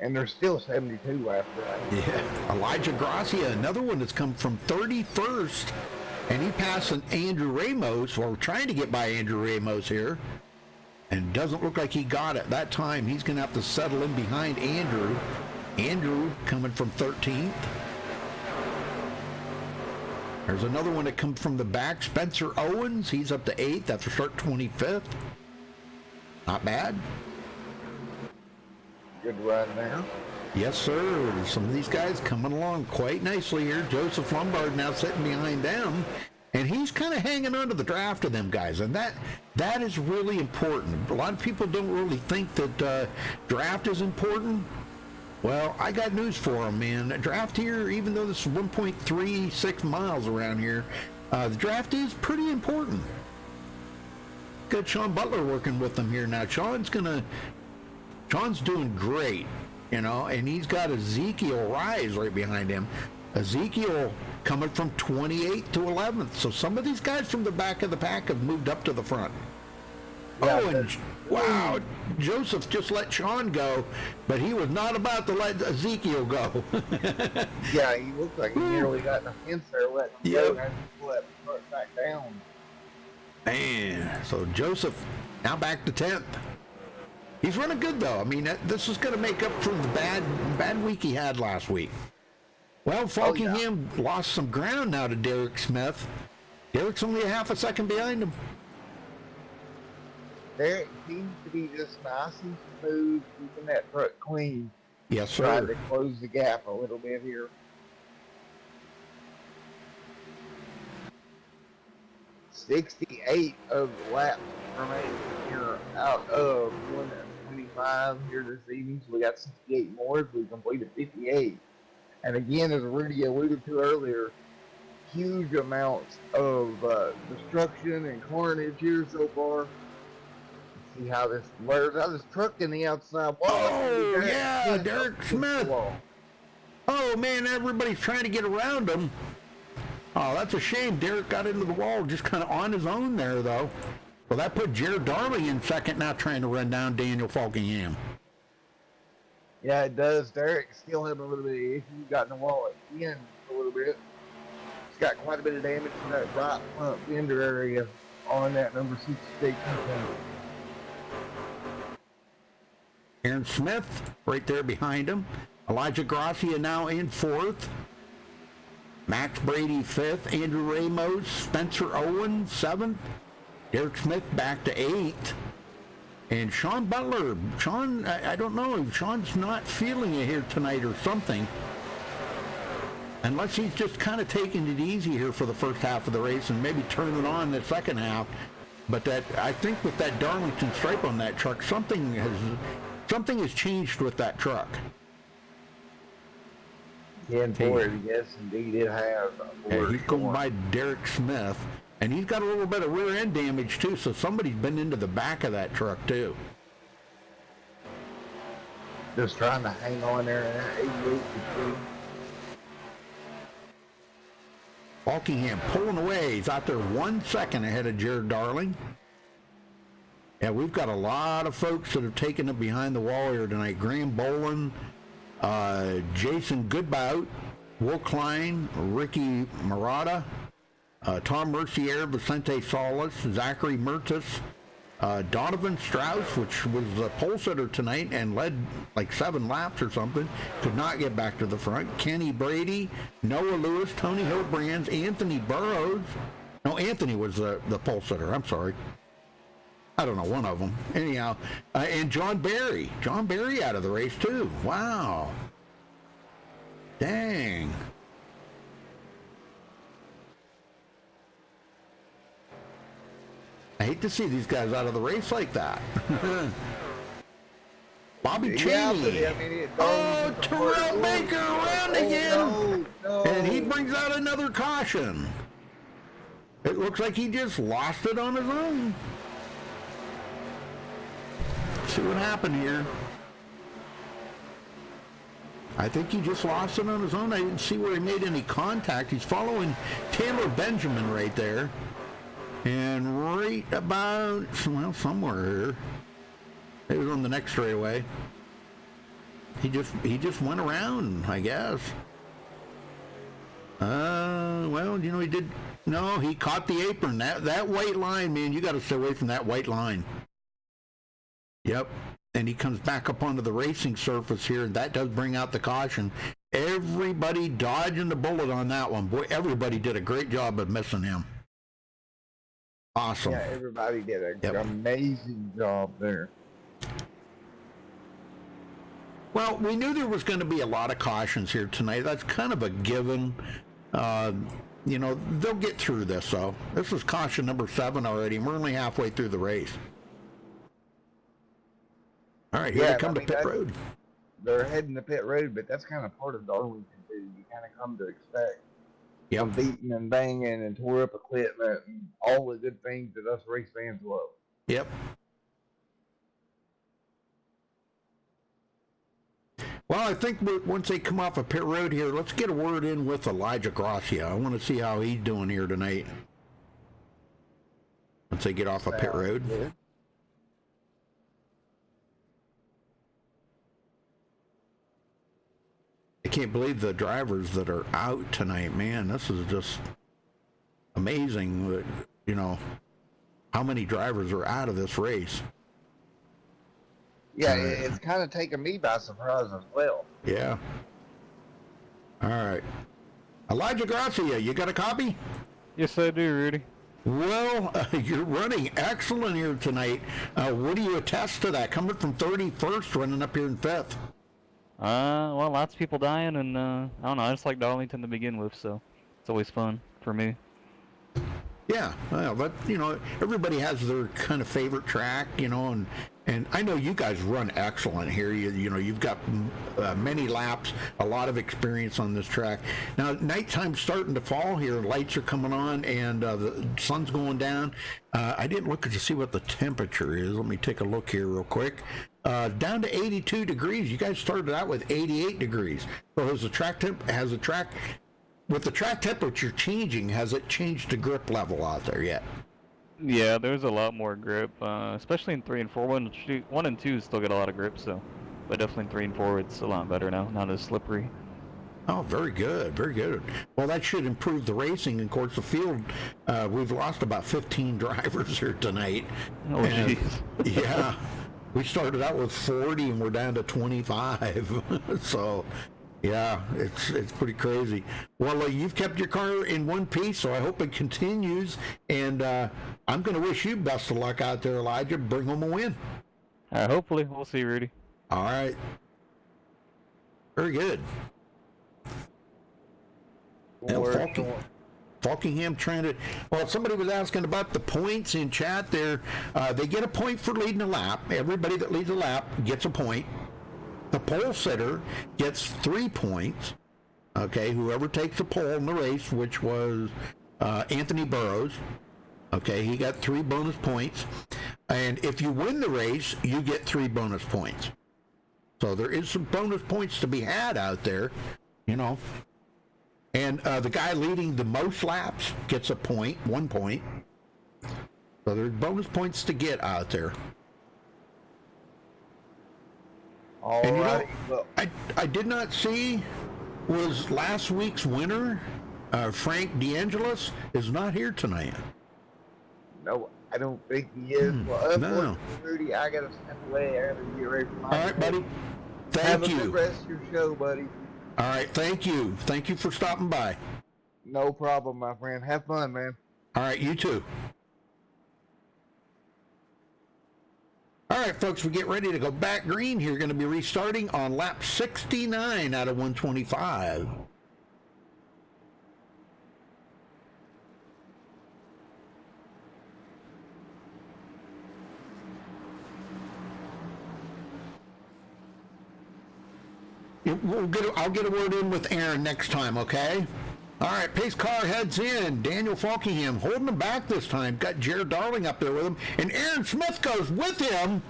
And there's still 72 left. Right? Yeah. Elijah Gracia, another one that's come from 31st, and he passed an Andrew Ramos, or trying to get by Andrew Ramos here, and doesn't look like he got it that time. He's going to have to settle in behind Andrew. Andrew coming from 13th. There's another one that comes from the back, Spencer Owens. He's up to 8th after start 25th. Not bad. Good run there. Yes, sir. Some of these guys coming along quite nicely here. Joseph Lombard now sitting behind them, and he's kind of hanging on to the draft of them guys, and that is really important. A lot of people don't really think that draft is important. Well, I got news for them, man. The draft here, even though this is 1.36 miles around here, the draft is pretty important. Got Sean Butler working with them here now. Sean's doing great, you know, and he's got Ezekiel Rise right behind him. Ezekiel coming from 28th to 11th. So some of these guys from the back of the pack have moved up to the front. Yeah, oh, and wow, Joseph just let Sean go, but he was not about to let Ezekiel go. Yeah, he looked like he nearly got in the fence there, letting him go, and he let him start back down. Man, so Joseph now back to 10th. He's running good, though. I mean, this is going to make up for the bad week he had last week. Well, Falkingham lost some ground now to Derek Smith. Derek's only a half a second behind him. Derek seems to be just nice and smooth, keeping that truck clean. Yes, sir. Trying to close the gap a little bit here. $68 of the laps remaining here out of 125 here this evening. So we got 68 more as we completed 58. And again, as Rudy alluded to earlier, huge amounts of destruction and carnage here so far. See how this wears out. This truck in the outside wall. Oh, yeah, Derek Smith. Oh, man, everybody's trying to get around him. Oh, that's a shame. Derek got into the wall just kind of on his own there, though. Well, that put Jared Darling in second, now trying to run down Daniel Falkingham. Yeah, it does. Derek still having a little bit of issue. Got in the wall at the end a little bit. He's got quite a bit of damage to that right front fender area on that number 66. Aaron Smith right there behind him. Elijah Gracia now in 4th. Max Brady 5th, Andrew Ramos, Spencer Owen 7th, Derek Smith back to 8th, and Sean Butler. Sean, I don't know, Sean's not feeling it here tonight or something. Unless he's just kind of taking it easy here for the first half of the race and maybe turning on the second half. But that, I think with that Darlington stripe on that truck, something has changed with that truck. Yeah, and Ford, yes, indeed, it has. Yeah, he's going by Derek Smith, and he's got a little bit of rear end damage too, so somebody's been into the back of that truck too. Just trying to hang on there. 88 to Balkingham pulling away. He's out there 1 second ahead of Jared Darling. Yeah, we've got a lot of folks that have taken it behind the wall here tonight. Graham Boland, Jason Goodbout, Will Klein, Ricky Murata, Tom Mercier, Vicente Salas, Zachary Mertis, Donovan Strauss, which was the pole sitter tonight and led like 7 laps or something, could not get back to the front. Kenny Brady, Noah Lewis, Tony Hillbrands, Anthony Burrows. No, Anthony was the pole sitter. I'm sorry. I don't know, one of them. Anyhow, and John Barry. John Barry out of the race too. Wow. Dang. I hate to see these guys out of the race like that. Bobby Cheney. Oh, Terrell Baker around again. No. And he brings out another caution. It looks like he just lost it on his own. Let's see what happened here. I think he just lost it on his own. I didn't see where he made any contact. He's following Taylor Benjamin right there. And right about, well, somewhere here. It was on the next straightaway. He just went around, I guess. Well, you know, he did. No, he caught the apron. That white line, man, you got to stay away from that white line. Yep. And he comes back up onto the racing surface here, and that does bring out the caution. Everybody dodging the bullet on that one. Boy, everybody did a great job of missing him. Awesome. Yeah, everybody did an amazing job there. Well, we knew there was going to be a lot of cautions here tonight. That's kind of a given. You know, they'll get through this, though. This is caution number 7 already. We're only halfway through the race. All right, here they come to pit road. They're heading to pit road, but that's kind of part of Darlington, too. You kind of come to expect. Yep. Beating and banging and tore up equipment and all the good things that us race fans love. Yep. Well, I think once they come off of pit road here, let's get a word in with Elijah Gracia. I want to see how he's doing here tonight. Once they get off of pit road. Good. I can't believe the drivers that are out tonight, man. This is just amazing, you know, how many drivers are out of this race. Yeah, it's kind of taken me by surprise as well. Yeah. All right. Elijah Gracia, you got a copy? Yes, I do, Rudy. Well, you're running excellent here tonight. What do you attest to that? Coming from 31st, running up here in 5th. Well, lots of people dying, and I don't know. I just like Darlington to begin with, so it's always fun for me. Yeah, well, but you know, everybody has their kind of favorite track, you know, and I know you guys run excellent here. You know, you've got many laps, a lot of experience on this track. Now, nighttime's starting to fall here. Lights are coming on, and the sun's going down. I didn't look to see what the temperature is. Let me take a look here real quick. Down to 82 degrees. You guys started out with 88 degrees. So has the track with the track temperature changing, has it changed the grip level out there yet? Yeah, there's a lot more grip, especially in 3 and 4. 1 and 2 still get a lot of grip, so, but definitely in 3 and 4 it's a lot better now. Not as slippery. Oh, very good, very good. Well, that should improve the racing. And of course, the field, we've lost about 15 drivers here tonight. Oh, jeez. Yeah, we started out with 40 and we're down to 25. So, Yeah, it's pretty crazy. Well, you've kept your car in one piece, so I hope it continues. And I'm going to wish you best of luck out there, Elijah. Bring home a win. Hopefully, we'll see, Rudy. All right. Very good. Falkingham trying to... Well, somebody was asking about the points in chat there. They get a point for leading a lap. Everybody that leads a lap gets a point. The pole sitter gets 3 points. Okay, whoever takes the pole in the race, which was Anthony Burrows. Okay, he got 3 bonus points. And if you win the race, you get 3 bonus points. So there is some bonus points to be had out there, you know. And the guy leading the most laps gets a point, 1 point. So there's bonus points to get out there. And you know, I did not see, was last week's winner, Frank DeAngelis, is not here tonight. No, I don't think he is. Well, unfortunately, Rudy, I gotta step away. I gotta get ready for my All right, buddy. Thank Have you. a good rest of your show, buddy. All right, thank you. Thank you for stopping by. No problem, my friend. Have fun, man. All right, you too. All right, folks, we get ready to go back green here. Going to be restarting on lap 69 out of 125. I'll get a word in with Aaron next time, okay? All right, pace car heads in. Daniel Falkingham holding him back this time. Got Jared Darling up there with him. And Aaron Smith goes with him.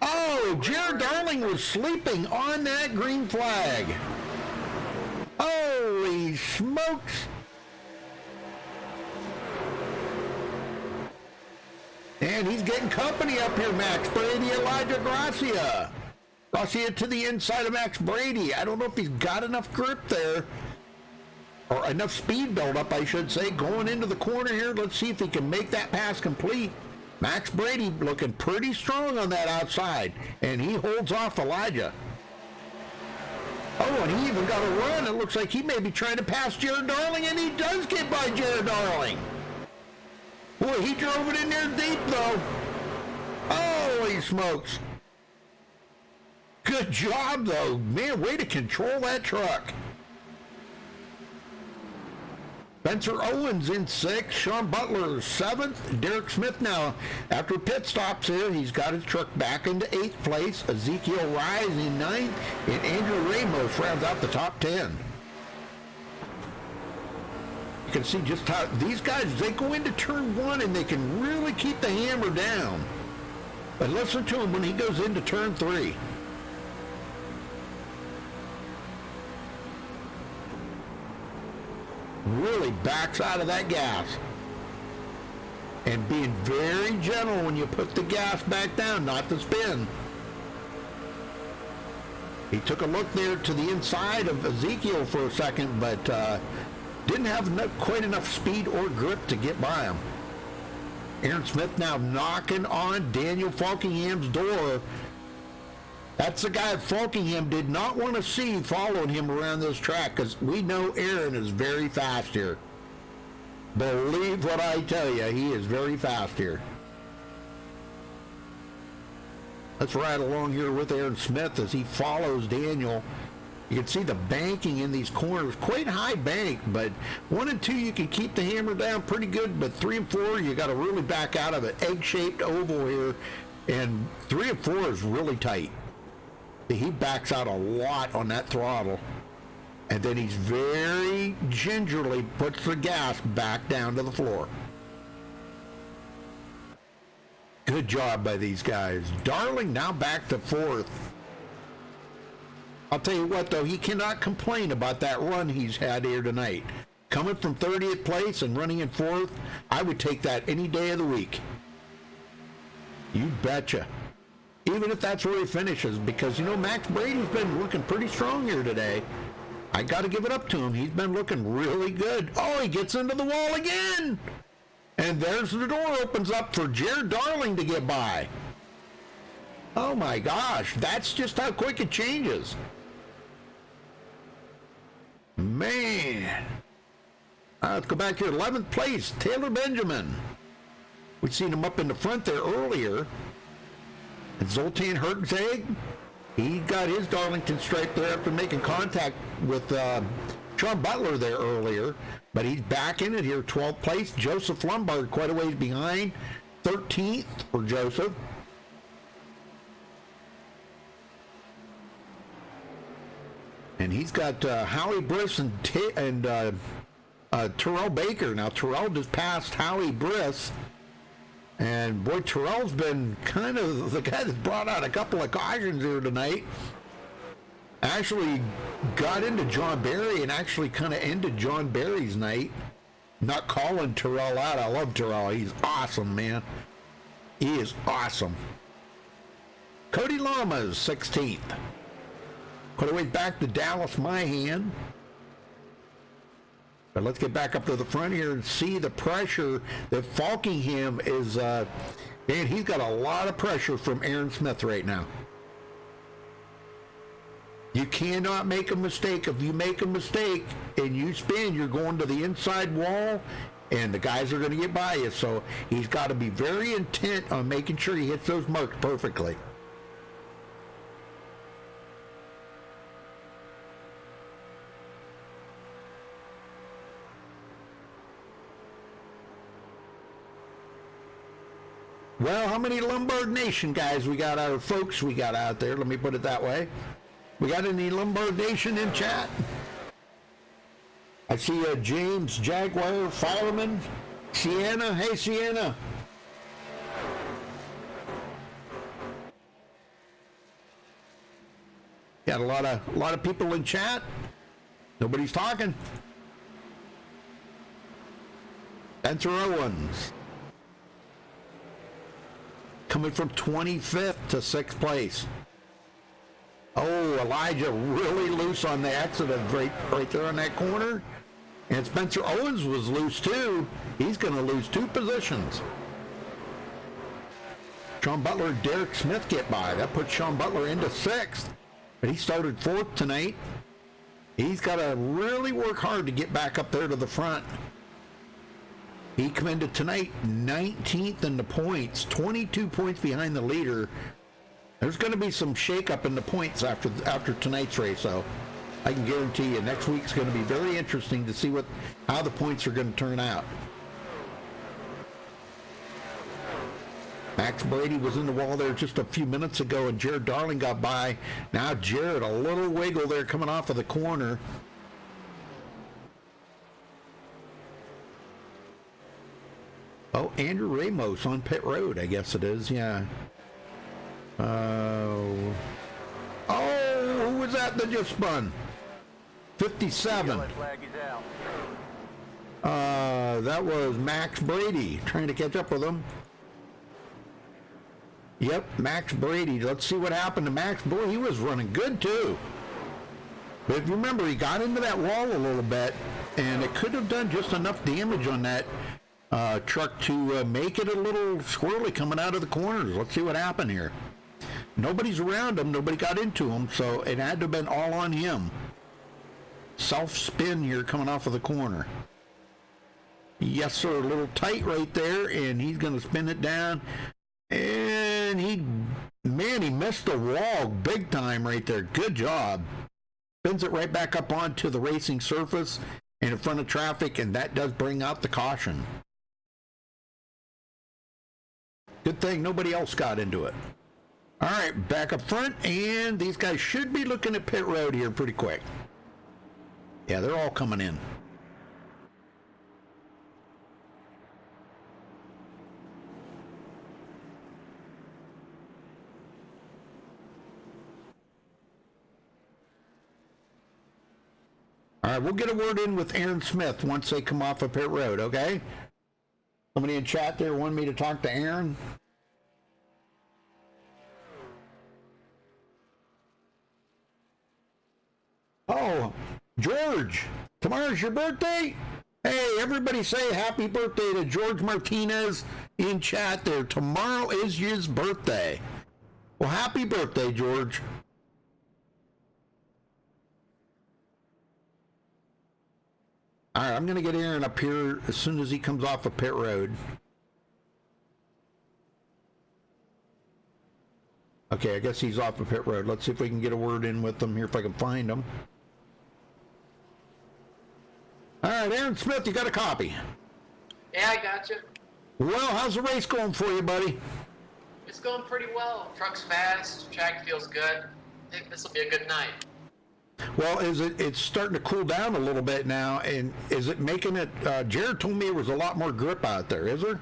Oh, Jared Darling was sleeping on that green flag. Holy smokes. And he's getting company up here, Max Brady, Elijah Gracia. Gracia to the inside of Max Brady. I don't know if he's got enough grip there. Or enough speed buildup, I should say, going into the corner here. Let's see if he can make that pass complete. Max Brady looking pretty strong on that outside, and he holds off Elijah. Oh, and he even got a run. It looks like he may be trying to pass Jared Darling, and he does get by Jared Darling. Boy, he drove it in there deep, though. Holy smokes. Good job, though. Man, way to control that truck. Spencer Owens in 6th, Sean Butler 7th, Derek Smith now, after pit stops here, he's got his truck back into 8th place, Ezekiel Rise in 9th, and Andrew Ramos rounds out the top 10. You can see just how these guys, they go into turn 1 and they can really keep the hammer down. But listen to him when he goes into turn 3. Really backs out of that gas. And being very gentle when you put the gas back down, not to spin. He took a look there to the inside of Ezekiel for a second, but didn't have quite enough speed or grip to get by him. Aaron Smith now knocking on Daniel Falkingham's door. That's the guy Falkingham did not want to see following him around this track, because we know Aaron is very fast here. Believe what I tell you, he is very fast here. Let's ride along here with Aaron Smith as he follows Daniel. You can see the banking in these corners, quite high bank, but 1 and 2 you can keep the hammer down pretty good, but 3 and 4 you got to really back out of it. Egg-shaped oval here, and 3 and 4 is really tight. He backs out a lot on that throttle, and then he's very gingerly puts the gas back down to the floor. Good job by these guys. Darling now back to 4th. I'll tell you what, though, he cannot complain about that run he's had here tonight. Coming from 30th place and running in 4th, I would take that any day of the week. You betcha. Even if that's where he finishes, because, you know, Max Brady's been looking pretty strong here today. I got to give it up to him. He's been looking really good. Oh, he gets into the wall again. And there's the door opens up for Jared Darling to get by. Oh, my gosh. That's just how quick it changes. Man. Let's go back here. 11th place, Taylor Benjamin. We've seen him up in the front there earlier. And Zoltan Herzog, he got his Darlington stripe there after making contact with Sean Butler there earlier. But he's back in it here, 12th place. Joseph Lombard quite a ways behind. 13th for Joseph. And he's got Howie Briss and Terrell Baker. Now, Terrell just passed Howie Briss. And, boy, Terrell's been kind of the guy that's brought out a couple of cautions here tonight. Actually got into John Barry and actually kind of ended John Barry's night. Not calling Terrell out. I love Terrell. He's awesome, man. He is awesome. Cody Lamas, 16th. Quite a ways back to Dallas Myhan. But let's get back up to the front here and see the pressure that Falkingham is, man, he's got a lot of pressure from Aaron Smith right now. You cannot make a mistake. If you make a mistake and you spin, you're going to the inside wall, and the guys are going to get by you. So he's got to be very intent on making sure he hits those marks perfectly. Well, how many Lombard Nation guys we got, our folks we got out there? Let me put it that way. We got any Lombard Nation in chat? I see James Jaguar Fireman, Sienna. Hey, Sienna. Got a lot of people in chat. Nobody's talking. Spencer Owens. Coming from 25th to 6th place. Oh, Elijah really loose on the exit of right there on that corner. And Spencer Owens was loose too. He's going to lose 2 positions. Sean Butler and Derek Smith get by. That puts Sean Butler into 6th. But he started 4th tonight. He's got to really work hard to get back up there to the front. He come into tonight 19th in the points, 22 points behind the leader. There's going to be some shakeup in the points after tonight's race, so I can guarantee you next week's going to be very interesting to see how the points are going to turn out. Max Brady was in the wall there just a few minutes ago, and Jared Darling got by. Now Jared, a little wiggle there coming off of the corner. Oh, Andrew Ramos on pit road, I guess it is, yeah. Oh, who was that just spun? 57. That was Max Brady trying to catch up with him. Yep, Max Brady. Let's see what happened to Max. Boy, he was running good too. But if you remember, he got into that wall a little bit, and it could have done just enough damage on that truck to make it a little squirrely coming out of the corners. Let's see what happened here. Nobody's around him. Nobody got into him, so it had to have been all on him. Self-spin here coming off of the corner. Yes, sir. A little tight right there, and he's going to spin it down. And he missed the wall big time right there. Good job. Spins it right back up onto the racing surface and in front of traffic, and that does bring out the caution. Good thing nobody else got into it. All right, back up front, and these guys should be looking at pit road here pretty quick. Yeah, they're all coming in. All right, we'll get a word in with Aaron Smith once they come off of pit road, okay? Somebody in chat there wanted me to talk to Aaron. Oh, George, tomorrow's your birthday? Hey, everybody say happy birthday to George Martinez in chat there. Tomorrow is his birthday. Well, happy birthday, George. All right, I'm going to get Aaron up here as soon as he comes off of pit road. Okay, I guess he's off of pit road. Let's see if we can get a word in with him here, if I can find him. All right, Aaron Smith, you got a copy? Yeah, I got you. Well, how's the race going for you, buddy? It's going pretty well. Truck's fast. Track feels good. I think this will be a good night. Well, it's starting to cool down a little bit now, and is it making it, Jared told me there was a lot more grip out there, is there?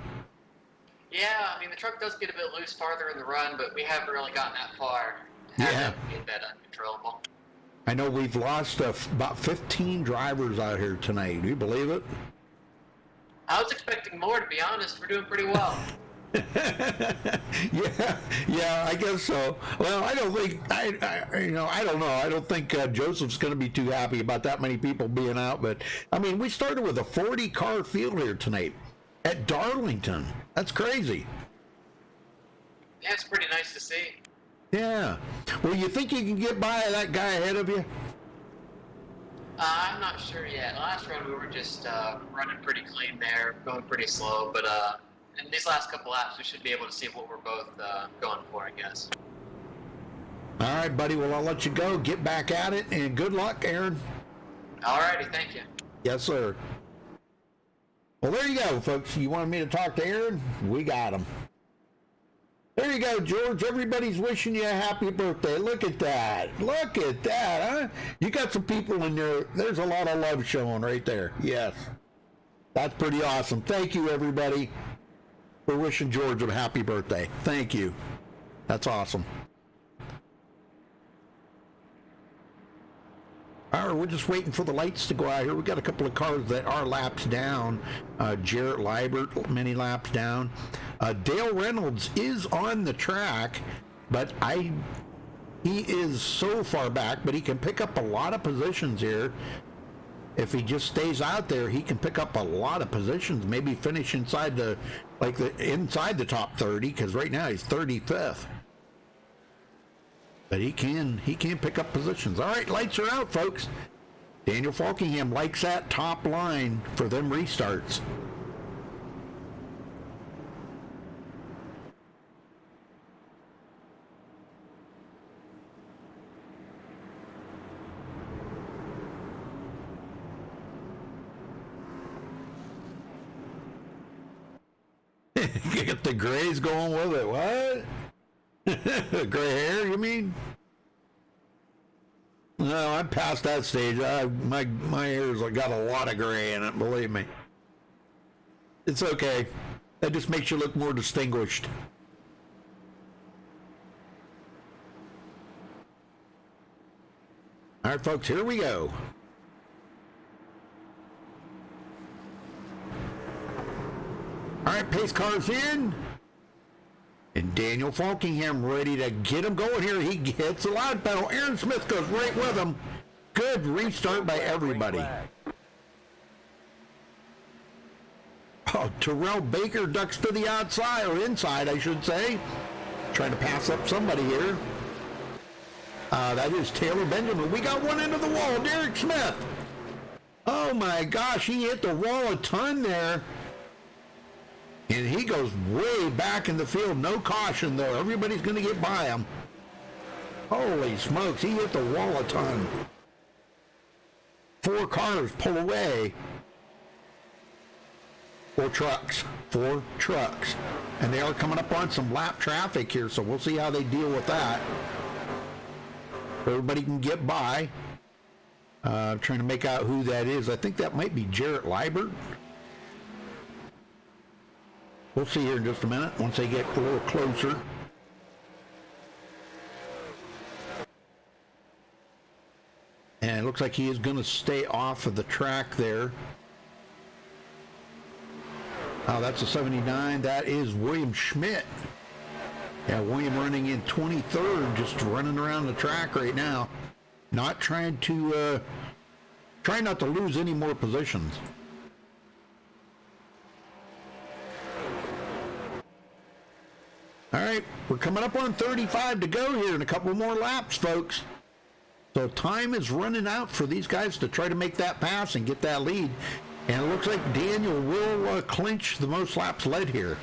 Yeah, I mean, the truck does get a bit loose farther in the run, but we haven't really gotten that far. Yeah. Get that uncontrollable. I know we've lost about 15 drivers out here tonight. Do you believe it? I was expecting more, to be honest. We're doing pretty well. yeah, I guess so. Well, I don't think I don't know. I don't think Joseph's going to be too happy about that many people being out. But I mean, we started with a 40-car field here tonight at Darlington. That's crazy. Yeah, it's pretty nice to see. Yeah. Well, you think you can get by that guy ahead of you? I'm not sure yet. Last run we were just running pretty clean there, going pretty slow. But in these last couple laps, we should be able to see what we're both going for, I guess. All right, buddy. Well, I'll let you go. Get back at it, and good luck, Aaron. All righty, thank you. Yes, sir. Well, there you go, folks. You wanted me to talk to Aaron? We got him. There you go, George. Everybody's wishing you a happy birthday. Look at that. Look at that, huh? You got some people in there. There's a lot of love showing right there. Yes. That's pretty awesome. Thank you, everybody, for wishing George a happy birthday. Thank you. That's awesome. All right, we're just waiting for the lights to go out here. We got a couple of cars that are laps down. Jarrett Liebert, many laps down. Dale Reynolds is on the track, but he is so far back, but he can pick up a lot of positions here. If he just stays out there, he can pick up a lot of positions, maybe finish inside the top 30, because right now he's 35th. But he can pick up positions. All right, lights are out, folks. Daniel Falkingham likes that top line for them restarts. Get the grays going with it. What? Gray hair, you mean? No, I'm past that stage. My hair's got a lot of gray in it, believe me. It's okay. That just makes you look more distinguished. All right, folks, here we go. All right, pace cars in. And Daniel Falkingham ready to get him going here. He hits the loud pedal. Aaron Smith goes right with him. Good restart by everybody. Oh, Terrell Baker ducks to the outside, or inside, I should say. Trying to pass up somebody here. That is Taylor Benjamin. We got one into the wall. Derek Smith. Oh my gosh, he hit the wall a ton there. And he goes way back in the field. No caution, though. Everybody's going to get by him. Holy smokes, he hit the wall a ton. 4 cars pull away. 4 trucks. And they are coming up on some lap traffic here, so we'll see how they deal with that. Everybody can get by. Trying to make out who that is. I think that might be Jarrett Liebert. We'll see here in just a minute once they get a little closer. And it looks like he is going to stay off of the track there. Oh, that's a 79. That is William Schmidt. Yeah, William running in 23rd, just running around the track right now. Not trying to, trying not to lose any more positions. All right, we're coming up on 35 to go here in a couple more laps, folks. So So time is running out for these guys to try to make that pass and get that lead. And it looks like Daniel will clinch the most laps led here.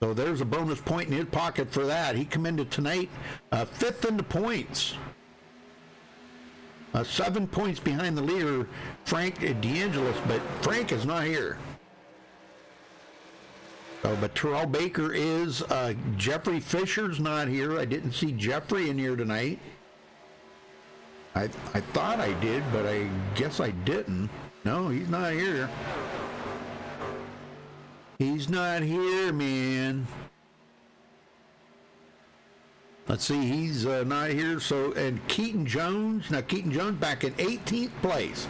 So there's a bonus point in his pocket for that. He come into tonight 5th in the points. 7 points behind the leader, Frank DeAngelis, but Frank is not here. But Terrell Baker is. Jeffrey Fisher's not here. I didn't see Jeffrey in here tonight. I thought I did, but I guess I didn't. No, he's not here. He's not here, man. Let's see, he's not here. So, and Keaton Jones. Now, Keaton Jones back in 18th place.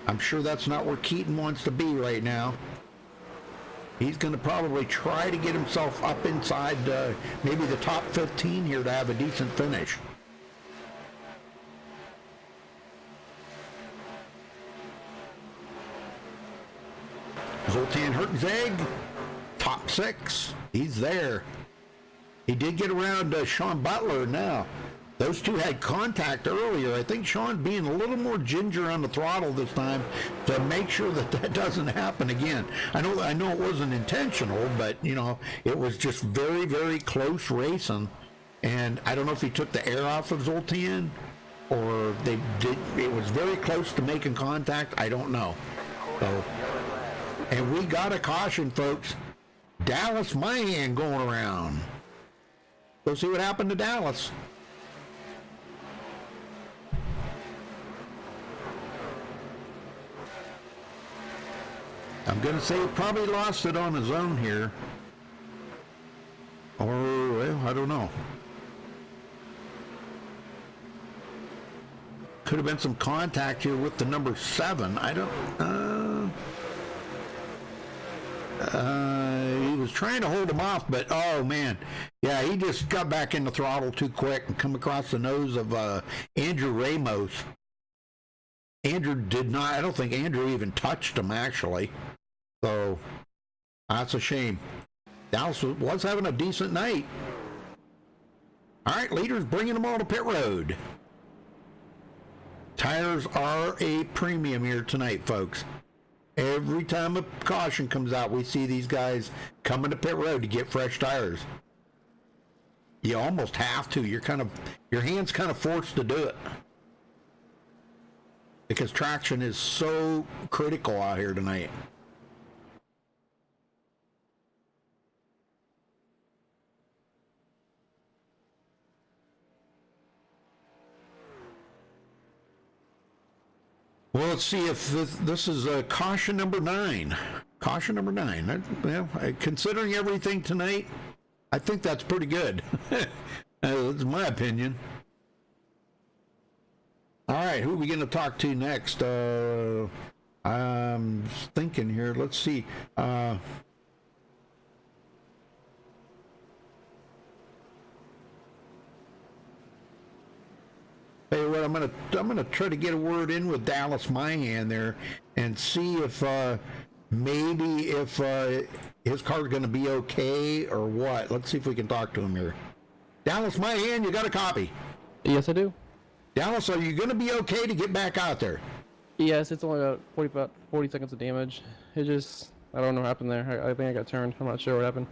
I'm sure that's not where Keaton wants to be right now. He's going to probably try to get himself up inside maybe the top 15 here to have a decent finish. Zoltan Hertzeg, top 6. He's there. He did get around Sean Butler now. Those two had contact earlier. I think Sean being a little more ginger on the throttle this time to make sure that that doesn't happen again. I know it wasn't intentional, but, you know, it was just very, very close racing. And I don't know if he took the air off of Zoltan or they did. It was very close to making contact. I don't know. So, and we got a caution, folks. Dallas Mahan going around. Go see what happened to Dallas. I'm going to say he probably lost it on his own here. Or, well, I don't know. Could have been some contact here with the number 7. I don't... he was trying to hold him off, but oh man, yeah, he just got back in the throttle too quick and come across the nose of Andrew Ramos. Andrew did not. I don't think Andrew even touched him actually. So that's a shame. Dallas was having a decent night. All right, leaders bringing them all to pit road. Tires are a premium here tonight, folks. Every time a caution comes out, we see these guys coming to pit road to get fresh tires. You almost have to. Your hand's kind of forced to do it. Because traction is so critical out here tonight. Well, let's see if this is caution number 9. Caution number 9. Well, considering everything tonight, I think that's pretty good. That's my opinion. All right, who are we going to talk to next? I'm thinking here. Let's see. Hey, what I'm gonna try to get a word in with Dallas Mahan there and see if maybe if his car's gonna be okay or what. Let's see if we can talk to him here. Dallas Mahan, you got a copy? Yes, I do. Dallas, are you gonna be okay to get back out there? Yes, it's only about 40 seconds of damage. It just, I don't know what happened there. I think I got turned. I'm not sure what happened.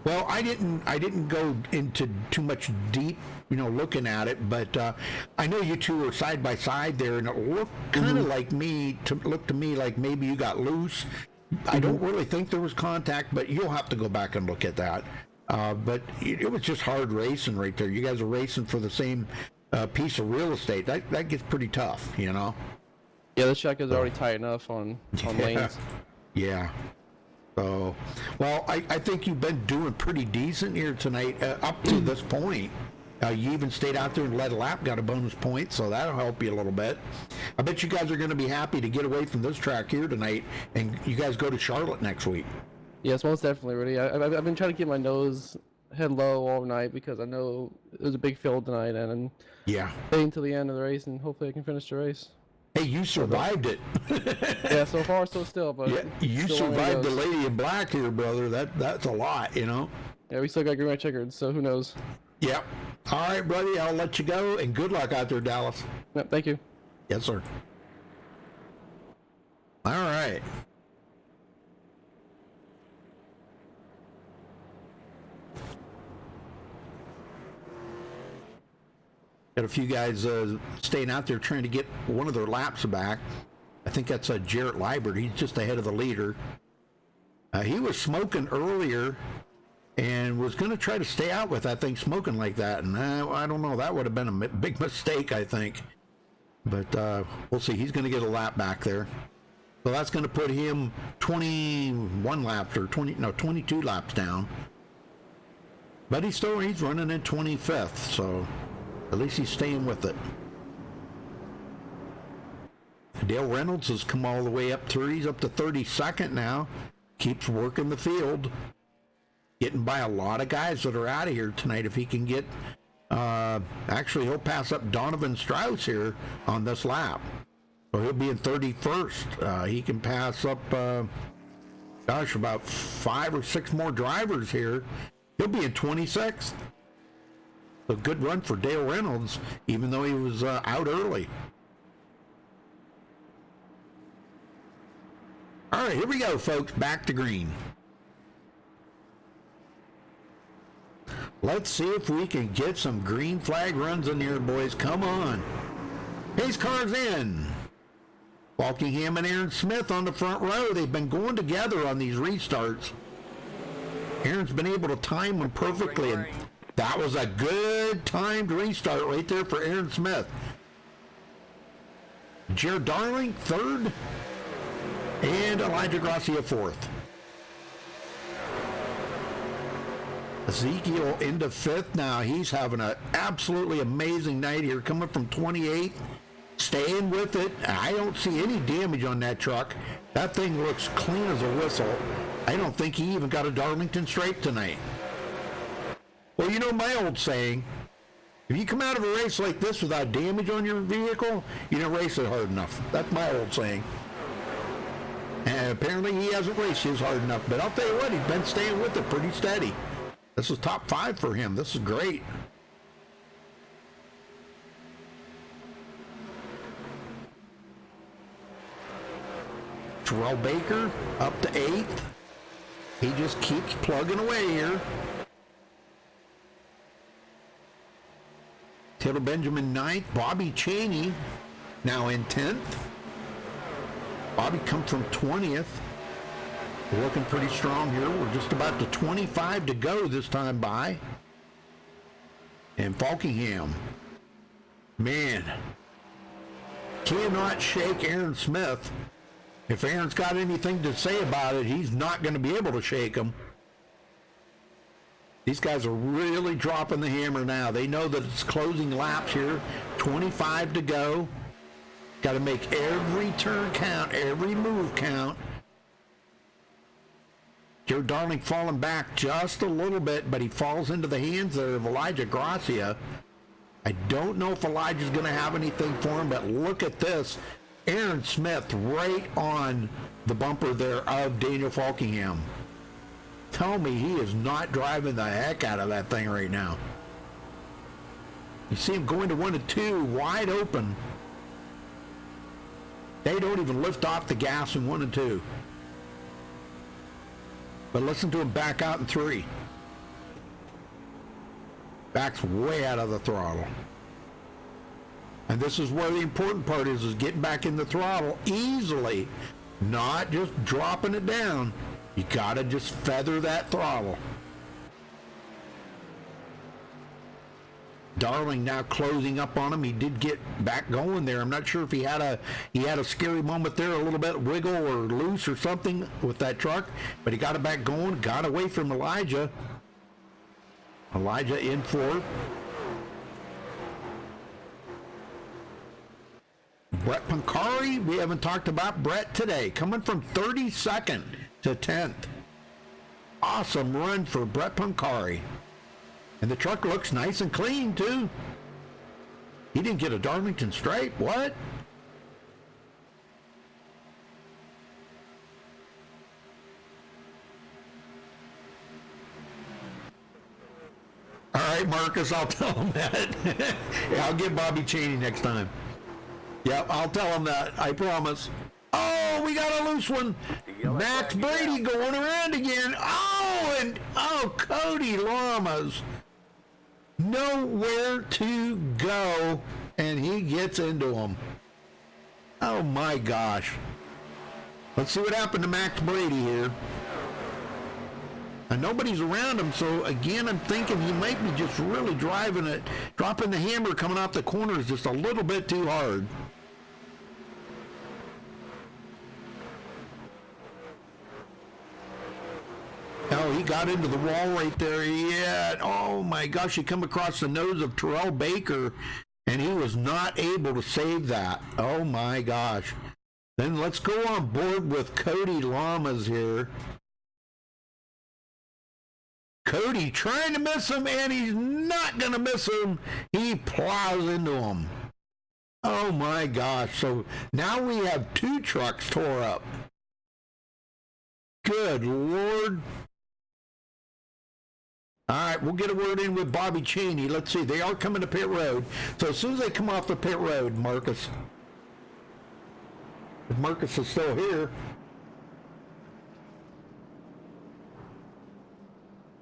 Well, I didn't go into too much deep, looking at it, but I know you two were side by side there, and it looked kind of like looked to me like maybe you got loose. I don't really think there was contact, but you'll have to go back and look at that. But it was just hard racing right there. You guys are racing for the same piece of real estate. That gets pretty tough, Yeah, the check is already tight enough on lanes. Yeah. So, well, I think you've been doing pretty decent here tonight up to this point. You even stayed out there and led a lap, got a bonus point, so that'll help you a little bit. I bet you guys are going to be happy to get away from this track here tonight, and you guys go to Charlotte next week. Yes, most definitely, Rudy. I've been trying to keep my head low all night because I know it was a big field tonight, and yeah, staying till the end of the race, and hopefully I can finish the race. Hey, you survived it. Yeah, so far so still, but yeah, you survived the lady in black here, brother. That's a lot, Yeah, we still got green white checkered, so who knows? Yep. All right, buddy. I'll let you go, and good luck out there, Dallas. Yep, thank you. Yes, sir. All right. Got a few guys staying out there trying to get one of their laps back. I think that's Jarrett Liebert. He's just ahead of the leader. He was smoking earlier and was going to try to stay out with that thing smoking like that. And I don't know. That would have been a big mistake, I think. But we'll see. He's going to get a lap back there. So that's going to put him 21 laps or 22 laps down. But he's running in 25th. So at least he's staying with it. Dale Reynolds has come all the way up through. He's up to 32nd now. Keeps working the field. Getting by a lot of guys that are out of here tonight if he can get... actually, he'll pass up Donovan Strauss here on this lap. So he'll be in 31st. He can pass up, about 5 or 6 more drivers here. He'll be in 26th. A good run for Dale Reynolds, even though he was out early. All right, here we go, folks. Back to green. Let's see if we can get some green flag runs in here, boys. Come on. Pace cars in. Walkingham and Aaron Smith on the front row. They've been going together on these restarts. Aaron's been able to time them perfectly, and that was a good timed restart right there for Aaron Smith. Jared Darling, 3rd. And Elijah Gracia, 4th. Ezekiel into 5th now. He's having an absolutely amazing night here, coming from 28th, staying with it. I don't see any damage on that truck. That thing looks clean as a whistle. I don't think he even got a Darlington straight tonight. Well, you know my old saying, if you come out of a race like this without damage on your vehicle, you didn't race it hard enough. That's my old saying. And apparently he hasn't raced his hard enough. But I'll tell you what, he's been staying with it pretty steady. This is top 5 for him. This is great. Terrell Baker up to 8th. He just keeps plugging away here. Taylor Benjamin 9th. Bobby Chaney now in 10th. Bobby comes from 20th. We're looking pretty strong here. We're just about to 25 to go this time by. And Falkingham, man, cannot shake Aaron Smith. If Aaron's got anything to say about it, he's not going to be able to shake him. These guys are really dropping the hammer now. They know that it's closing laps here. 25 to go. Got to make every turn count, every move count. Joe Darling falling back just a little bit, but he falls into the hands there of Elijah Gracia. I don't know if Elijah's going to have anything for him, but look at this. Aaron Smith right on the bumper there of Daniel Falkingham. Tell me he is not driving the heck out of that thing right now. You see him going to 1 and 2, wide open. They don't even lift off the gas in 1 and 2. But listen to him back out in 3. Backs way out of the throttle. And this is where the important part is getting back in the throttle easily, not just dropping it down. You gotta just feather that throttle. Darling now closing up on him. He did get back going there. I'm not sure if he had a scary moment there, a little bit wiggle or loose or something with that truck, but he got it back going, got away from Elijah. Elijah in 4th. Brett Pancari, we haven't talked about Brett today, coming from 32nd to 10th. Awesome run for Brett Pancari. And the truck looks nice and clean, too. He didn't get a Darlington straight. What? All right, Marcus. I'll tell him that. Yeah, I'll get Bobby Cheney next time. Yep, I'll tell him that. I promise. Oh, we got a loose one. Max Brady going around again. Oh, Cody Lamas. Nowhere to go, and he gets into him. Oh, my gosh. Let's see what happened to Max Brady here. And nobody's around him, so again, I'm thinking he might be just really driving it. Dropping the hammer coming off the corner is just a little bit too hard. Oh, he got into the wall right there. Yeah. Oh, my gosh. He come across the nose of Terrell Baker, and he was not able to save that. Oh, my gosh. Then let's go on board with Cody Lamas here. Cody trying to miss him, and he's not going to miss him. He plows into him. Oh, my gosh. So now we have 2 trucks tore up. Good Lord. All right, we'll get a word in with Bobby Cheney. Let's see. They are coming to pit road. So as soon as they come off the pit road, Marcus. If Marcus is still here,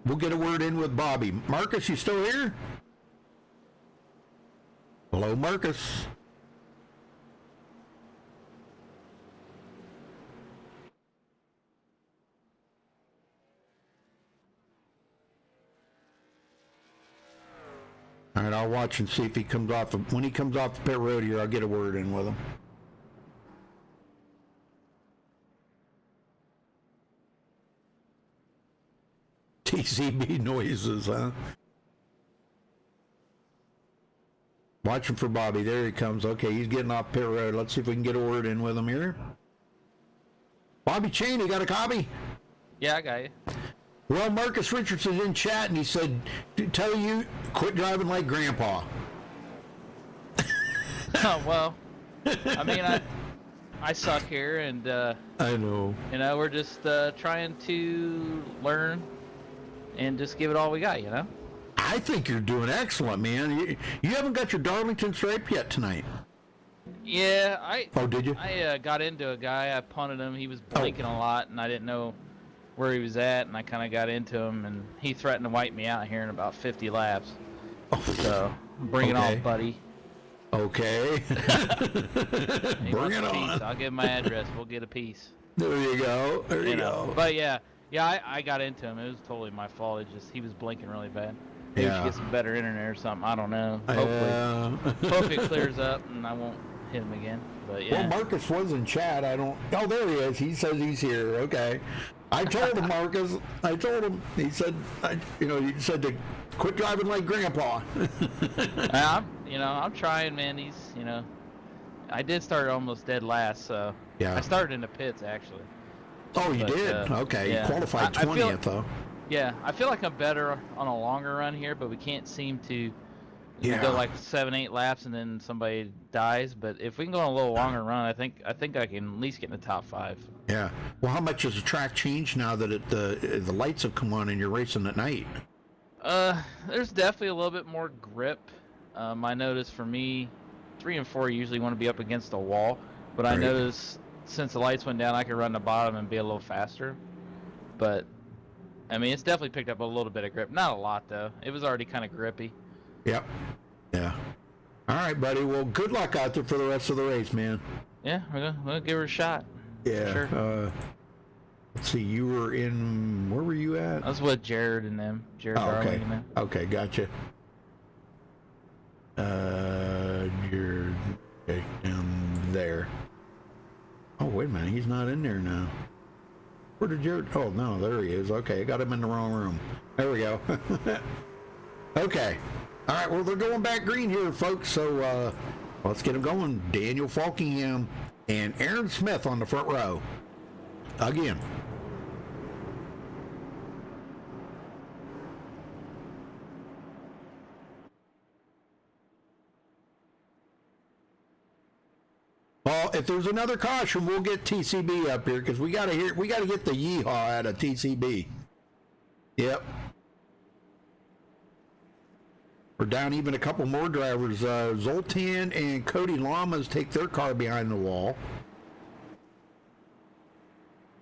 we'll get a word in with Bobby. Marcus, you still here? Hello, Marcus. All right, I'll watch and see if he comes off. When he comes off the pit road here, I'll get a word in with him. TCB noises, huh? Watching for Bobby. There he comes. Okay, he's getting off pit road. Let's see if we can get a word in with him here. Bobby Cheney, got a copy? Yeah, I got you. Well, Marcus Richardson's in chat, and he said, tell you, quit driving like Grandpa. Oh, well, I mean, I suck here, and, I know. You know, we're just trying to learn and just give it all we got, you know? I think you're doing excellent, man. You haven't got your Darlington stripe yet tonight. Yeah, Oh, did you? I got into a guy, I punted him, he was blinking a lot, and I didn't know where he was at, and I kind of got into him, and he threatened to wipe me out here in about 50 laps. So, bring it on, buddy. Okay. Bring it on. I'll give him my address. We'll get a piece. There you go. There you go. But yeah, I got into him. It was totally my fault. It just he was blinking really bad. Maybe we should get some better internet or something. I don't know. Hopefully it clears up and I won't hit him again. But yeah. Well, Marcus was in chat. Oh, there he is. He says he's here. Okay. I told him, Marcus. I told him. He said, he said to quit driving like Grandpa. I'm trying, man. I did start almost dead last, so yeah. I started in the pits actually. Oh, you did? Okay. Yeah. You qualified 20th though. Yeah, I feel like I'm better on a longer run here, but we can't seem to go like 7-8 laps and then somebody dies. But if we can go on a little longer run, I think I can at least get in the top 5. Yeah. Well, how much has the track changed now that the lights have come on and you're racing at night? There's definitely a little bit more grip. I noticed for me, 3 and 4 usually want to be up against the wall, but I noticed since the lights went down, I could run the bottom and be a little faster. But I mean, it's definitely picked up a little bit of grip. Not a lot though. It was already kind of grippy. Yep. Yeah. All right, buddy. Well, good luck out there for the rest of the race, man. Yeah, we'll give her a shot. Yeah. Sure. Let's see. You were in. Where were you at? I was with Jared and them. Jared Darling and them. Okay, gotcha. You're down there. Oh, wait a minute. He's not in there now. Where did Jared? Oh, no, there he is. Okay, I got him in the wrong room. There we go. Okay. All right, well, they're going back green here, folks, so let's get them going. Daniel Falkingham and Aaron Smith on the front row. Again. Well, if there's another caution, we'll get TCB up here because we got to get the yeehaw out of TCB. Yep. All right, We're down even a couple more drivers. Zoltan and Cody Lamas take their car behind the wall.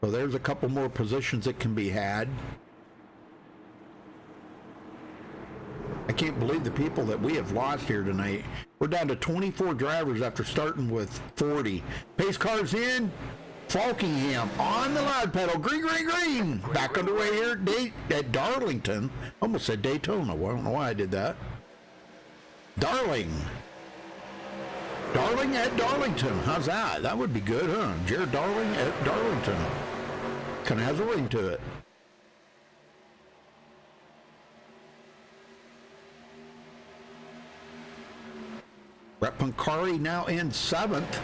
So there's a couple more positions that can be had. I can't believe the people that we have lost here tonight. We're down to 24 drivers after starting with 40. Pace cars in. Falkingham on the loud pedal. Green, green, green. Back underway here at Darlington. Almost said Daytona. Well, I don't know why I did that. Darling at Darlington. How's that? That would be good, huh? Jared Darling at Darlington. Kind of has a ring to it. Brett Pancari now in 7th.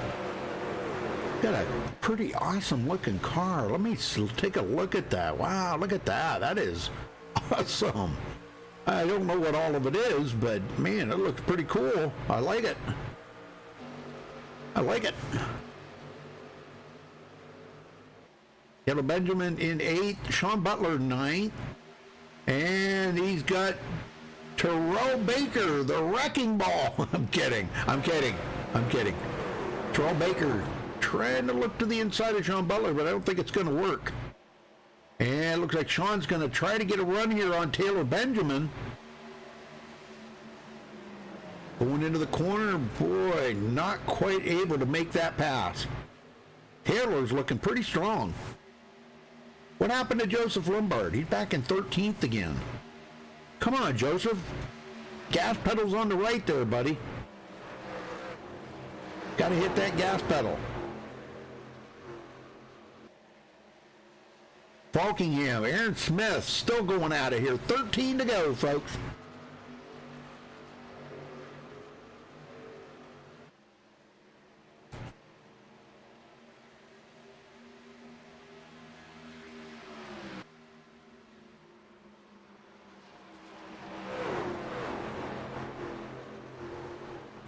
Got a pretty awesome looking car. Let me take a look at that. Wow, look at that. That is awesome. I don't know what all of it is, but man, it looks pretty cool. I like it. I like it. Yellow Benjamin in 8th. Sean Butler 9th. And he's got Terrell Baker, the wrecking ball. I'm kidding. Terrell Baker trying to look to the inside of Sean Butler, but I don't think it's going to work. And it looks like Sean's going to try to get a run here on Taylor Benjamin. Going into the corner, boy, not quite able to make that pass. Taylor's looking pretty strong. What happened to Joseph Lombard? He's back in 13th again. Come on, Joseph. Gas pedal's on the right there, buddy. Got to hit that gas pedal. Falkingham, Aaron Smith still going out of here. 13 to go, folks.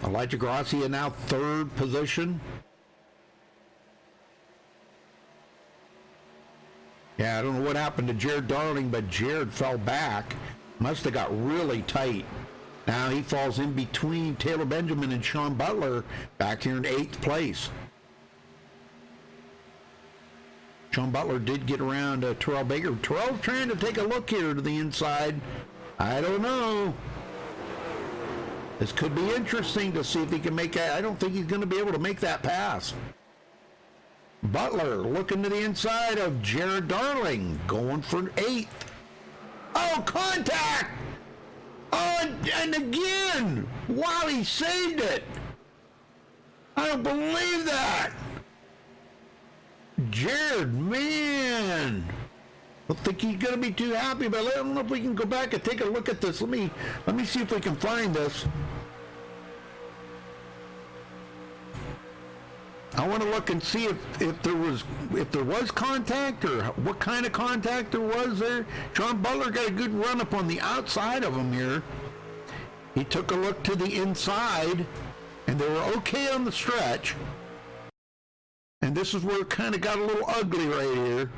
Elijah Gracia now 3rd position. Yeah, I don't know what happened to Jared Darling, but Jared fell back. Must have got really tight. Now he falls in between Taylor Benjamin and Sean Butler back here in 8th place. Sean Butler did get around Terrell Baker. Terrell's trying to take a look here to the inside. I don't know. This could be interesting to see if he can make that. I don't think he's going to be able to make that pass. Butler looking to the inside of Jared Darling, going for 8th. Oh, contact! Oh, and again! Wow, he saved it! I don't believe that! Jared, man! I don't think he's going to be too happy, but I don't know if we can go back and take a look at this. Let me see if we can find this. I want to look and see if there was contact or what kind of contact there was there. Sean Butler got a good run up on the outside of him here. He took a look to the inside, and they were okay on the stretch. And this is where it kind of got a little ugly right here.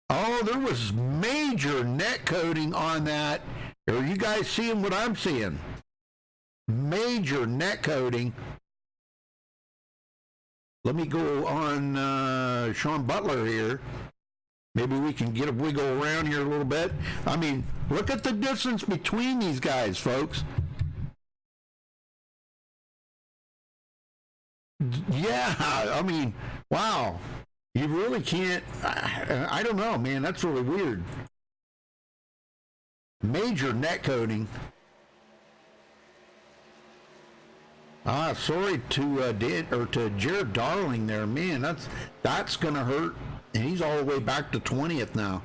Oh, there was major net coating on that. Are you guys seeing what I'm seeing? Major net coating. Let me go on Sean Butler here. Maybe we can get a wiggle around here a little bit. I mean, look at the distance between these guys, folks. Yeah, I mean, wow. You really can't, I don't know, man. That's really weird. Major net coating. Sorry to Jared Darling there, man. That's gonna hurt, and he's all the way back to 20th now.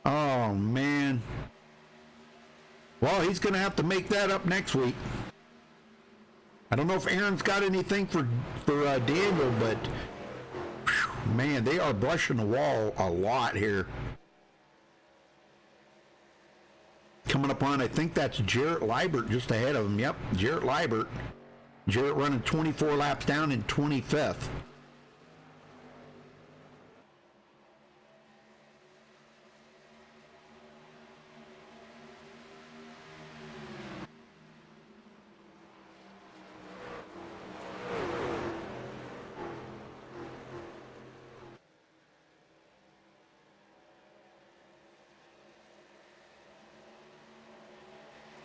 Oh man. Well, he's gonna have to make that up next week. I don't know if Aaron's got anything for Daniel, but whew, man, they are brushing the wall a lot here. Coming up on, I think that's Jarrett Liebert just ahead of him. Yep, Jarrett Liebert. Jarrett running 24 laps down in 25th.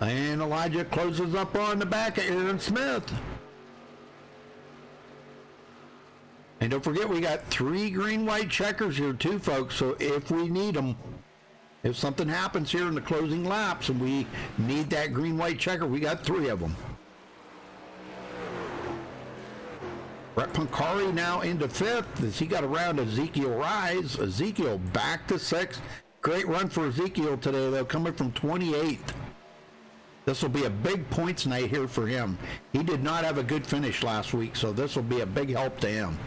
And Elijah closes up on the back of Aaron Smith. And don't forget, we got 3 green-white checkers here too, folks, so if we need them, if something happens here in the closing laps and we need that green-white checker, we got 3 of them. Brett Pancari now into 5th as he got around Ezekiel Rise. Ezekiel back to 6th. Great run for Ezekiel today, though, coming from 28th. This will be a big points night here for him. He did not have a good finish last week, so this will be a big help to him.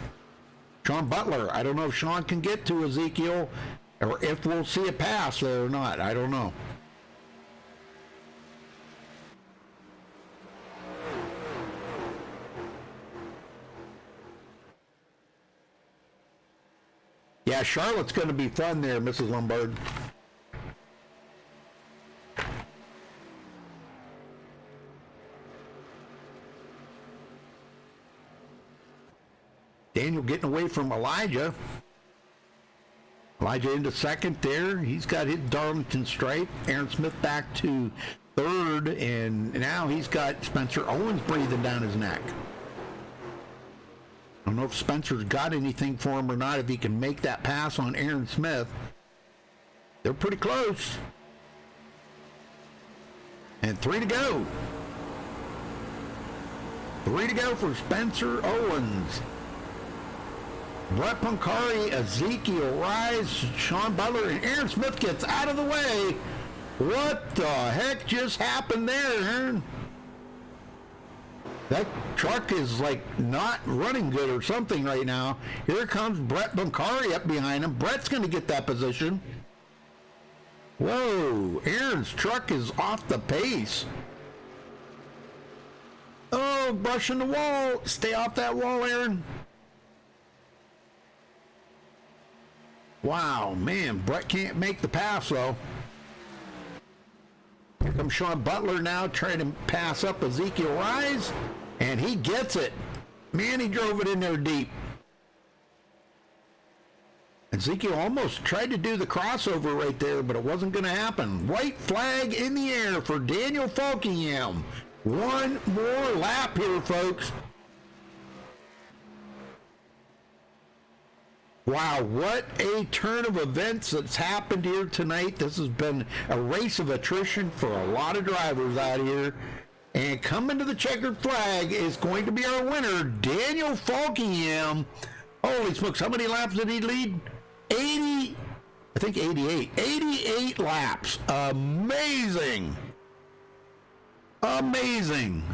Sean Butler, I don't know if Sean can get to Ezekiel or if we'll see a pass there or not. I don't know. Yeah, Charlotte's going to be fun there, Mrs. Lombard. Daniel getting away from Elijah. Elijah into 2nd there. He's got his Darlington stripe. Aaron Smith back to 3rd, and now he's got Spencer Owens breathing down his neck. I don't know if Spencer's got anything for him or not, if he can make that pass on Aaron Smith. They're pretty close. And 3 to go. 3 to go for Spencer Owens. Brett Pancari, Ezekiel Rise, Sean Butler, and Aaron Smith gets out of the way. What the heck just happened there, Aaron? That truck is like not running good or something right now. Here comes Brett Pancari up behind him. Brett's going to get that position. Whoa, Aaron's truck is off the pace. Oh, brushing the wall. Stay off that wall, Aaron. Wow, man, Brett can't make the pass, though. Here comes Sean Butler now trying to pass up Ezekiel Rise, and he gets it. Man, he drove it in there deep. Ezekiel almost tried to do the crossover right there, but it wasn't going to happen. White flag in the air for Daniel Falkingham. One more lap here, folks. Wow, what a turn of events that's happened here tonight. This has been a race of attrition for a lot of drivers out here. And coming to the checkered flag is going to be our winner, Daniel Falkingham. Holy smokes, how many laps did he lead? 80, I think 88. 88 laps. Amazing. Amazing.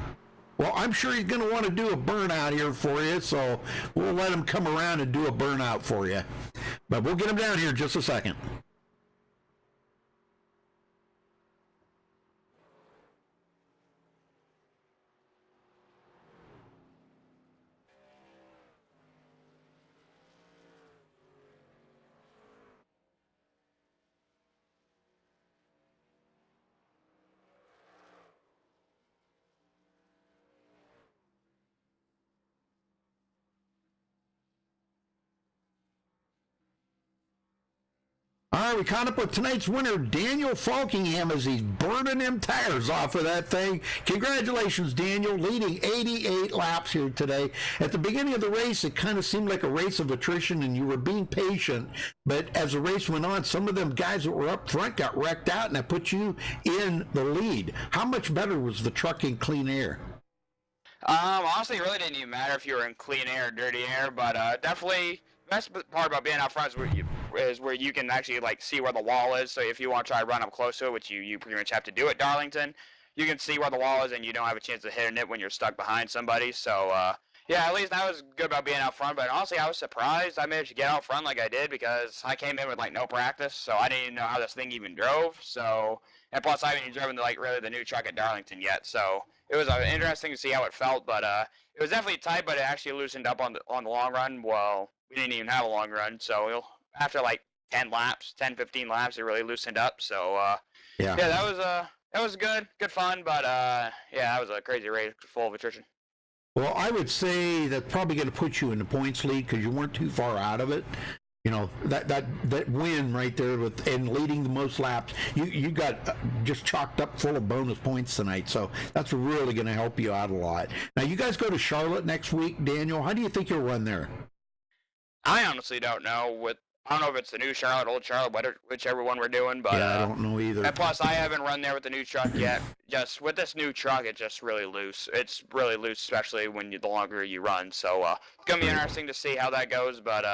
Well, I'm sure he's going to want to do a burnout here for you, so we'll let him come around and do a burnout for you. But we'll get him down here in just a second. All right, we caught up with tonight's winner, Daniel Falkingham, as he's burning them tires off of that thing. Congratulations, Daniel, leading 88 laps here today. At the beginning of the race, it kind of seemed like a race of attrition, and you were being patient. But as the race went on, some of them guys that were up front got wrecked out, and that put you in the lead. How much better was the truck in clean air? Honestly, it really didn't even matter if you were in clean air or dirty air, but definitely the best part about being out front is where you can actually like see where the wall is. So if you want to try to run up close to it, which you pretty much have to do at Darlington, you can see where the wall is and you don't have a chance of hitting it when you're stuck behind somebody. So yeah, at least that was good about being out front. But honestly, I was surprised I managed to get out front like I did because I came in with like no practice, so I didn't even know how this thing even drove. So, and plus I haven't even driven like really the new truck at Darlington yet. So it was interesting to see how it felt, but it was definitely tight, but it actually loosened up on the long run. Well, we didn't even have a long run, so after like 10, 15 laps, it really loosened up. So yeah, that was good fun, but yeah, that was a crazy race full of attrition. Well, I would say that's probably going to put you in the points lead because you weren't too far out of it. You know, that win right there and leading the most laps, you got just chalked up full of bonus points tonight. So that's really going to help you out a lot. Now you guys go to Charlotte next week, Daniel. How do you think you'll run there? I honestly don't know. I don't know if it's the new Charlotte, old Charlotte, whichever one we're doing. But yeah, I don't know either. And plus, I haven't run there with the new truck yet. Just with this new truck, it's just really loose. It's really loose, especially the longer you run. So it's gonna be interesting to see how that goes. But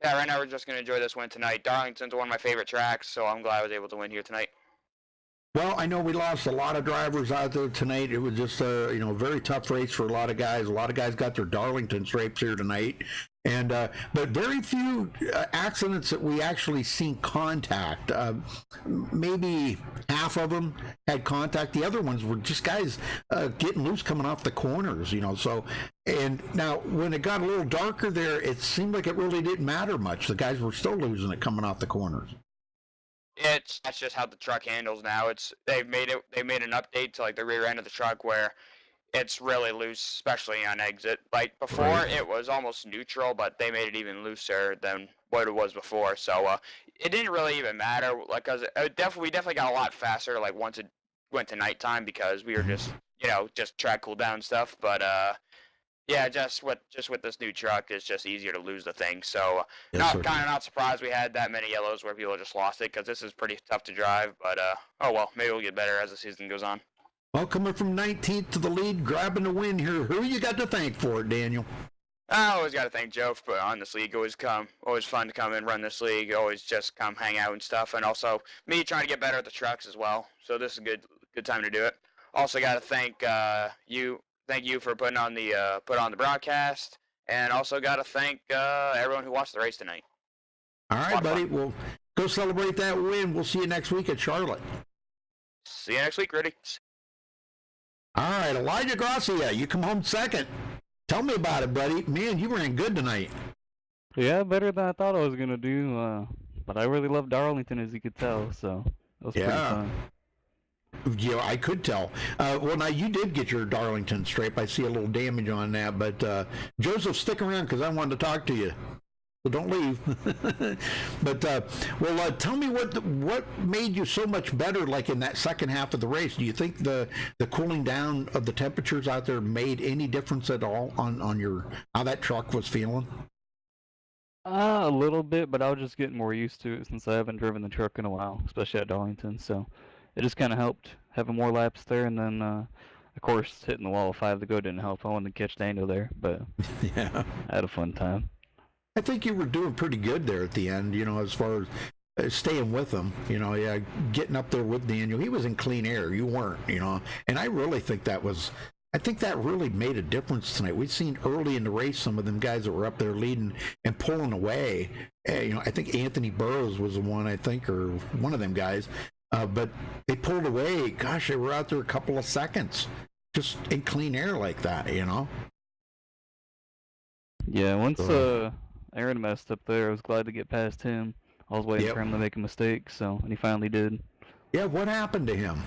yeah, right now we're just gonna enjoy this win tonight. Darlington's one of my favorite tracks, so I'm glad I was able to win here tonight. Well, I know we lost a lot of drivers out there tonight. It was just a very tough race for a lot of guys. A lot of guys got their Darlington stripes here tonight, and but very few accidents that we actually seen contact. Maybe half of them had contact. The other ones were just guys getting loose coming off the corners. So. And now, when it got a little darker there, it seemed like it really didn't matter much. The guys were still losing it coming off the corners. That's just how the truck handles now. They made an update to like the rear end of the truck where it's really loose, especially on exit. Like before, It was almost neutral, but they made it even looser than what it was before. So it didn't really even matter, like, cause we definitely got a lot faster. Like once it went to nighttime because we were just track cool down stuff. But yeah, just with this new truck, it's just easier to lose the thing. So not surprised we had that many yellows where people just lost it because this is pretty tough to drive. But oh well, maybe we'll get better as the season goes on. Well, coming from 19th to the lead, grabbing the win here. Who you got to thank for it, Daniel? I always got to thank Joe for putting on this league. Always fun to come and run this league. Always just come hang out and stuff. And also me trying to get better at the trucks as well. So this is a good time to do it. Also got to thank you. Thank you for putting on the broadcast, and also got to thank everyone who watched the race tonight. All right, buddy. Well, go celebrate that win. We'll see you next week at Charlotte. See you next week, Rudy. All right, Elijah Gracia, you come home second. Tell me about it, buddy. Man, you ran good tonight. Yeah, better than I thought I was gonna do. But I really love Darlington, as you could tell. So it was pretty fun. Yeah, I could tell. Well, now you did get your Darlington stripe. I see a little damage on that, but Joseph, stick around because I wanted to talk to you. So don't leave. But tell me what made you so much better, like in that second half of the race. Do you think the cooling down of the temperatures out there made any difference at all on your how that truck was feeling? A little bit, but I was just getting more used to it since I haven't driven the truck in a while, especially at Darlington. So it just kind of helped having more laps there, and then of course hitting the wall of 5 to go didn't help. I wanted to catch Daniel there, but yeah, I had a fun time. I think you were doing pretty good there at the end, as far as staying with him, getting up there with Daniel. He was in clean air. You weren't, and I really think that really made a difference tonight. We've seen early in the race some of them guys that were up there leading and pulling away. I think Anthony Burroughs was the one, or one of them guys. But they pulled away. Gosh, they were out there a couple of seconds just in clean air like that, Yeah, once Aaron messed up there, I was glad to get past him. I was waiting for him to make a mistake, and he finally did. Yeah, what happened to him?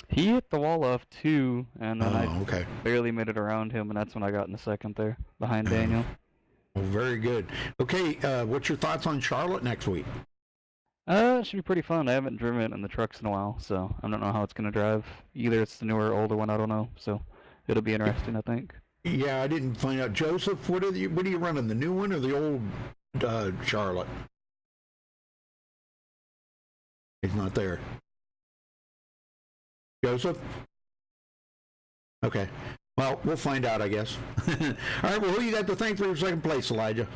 He hit the wall off too, and then I barely made it around him, and that's when I got in the second there, behind Daniel. Well, very good. Okay, what's your thoughts on Charlotte next week? It should be pretty fun. I haven't driven it in the trucks in a while, so I don't know how it's going to drive. Either it's the newer or older one, I don't know. So it'll be interesting, I think. Yeah, I didn't find out. Joseph, what are you running, the new one or the old Charlotte? He's not there. Joseph? Okay. Well, we'll find out, I guess. All right, well, who you got to thank for your second place, Elijah?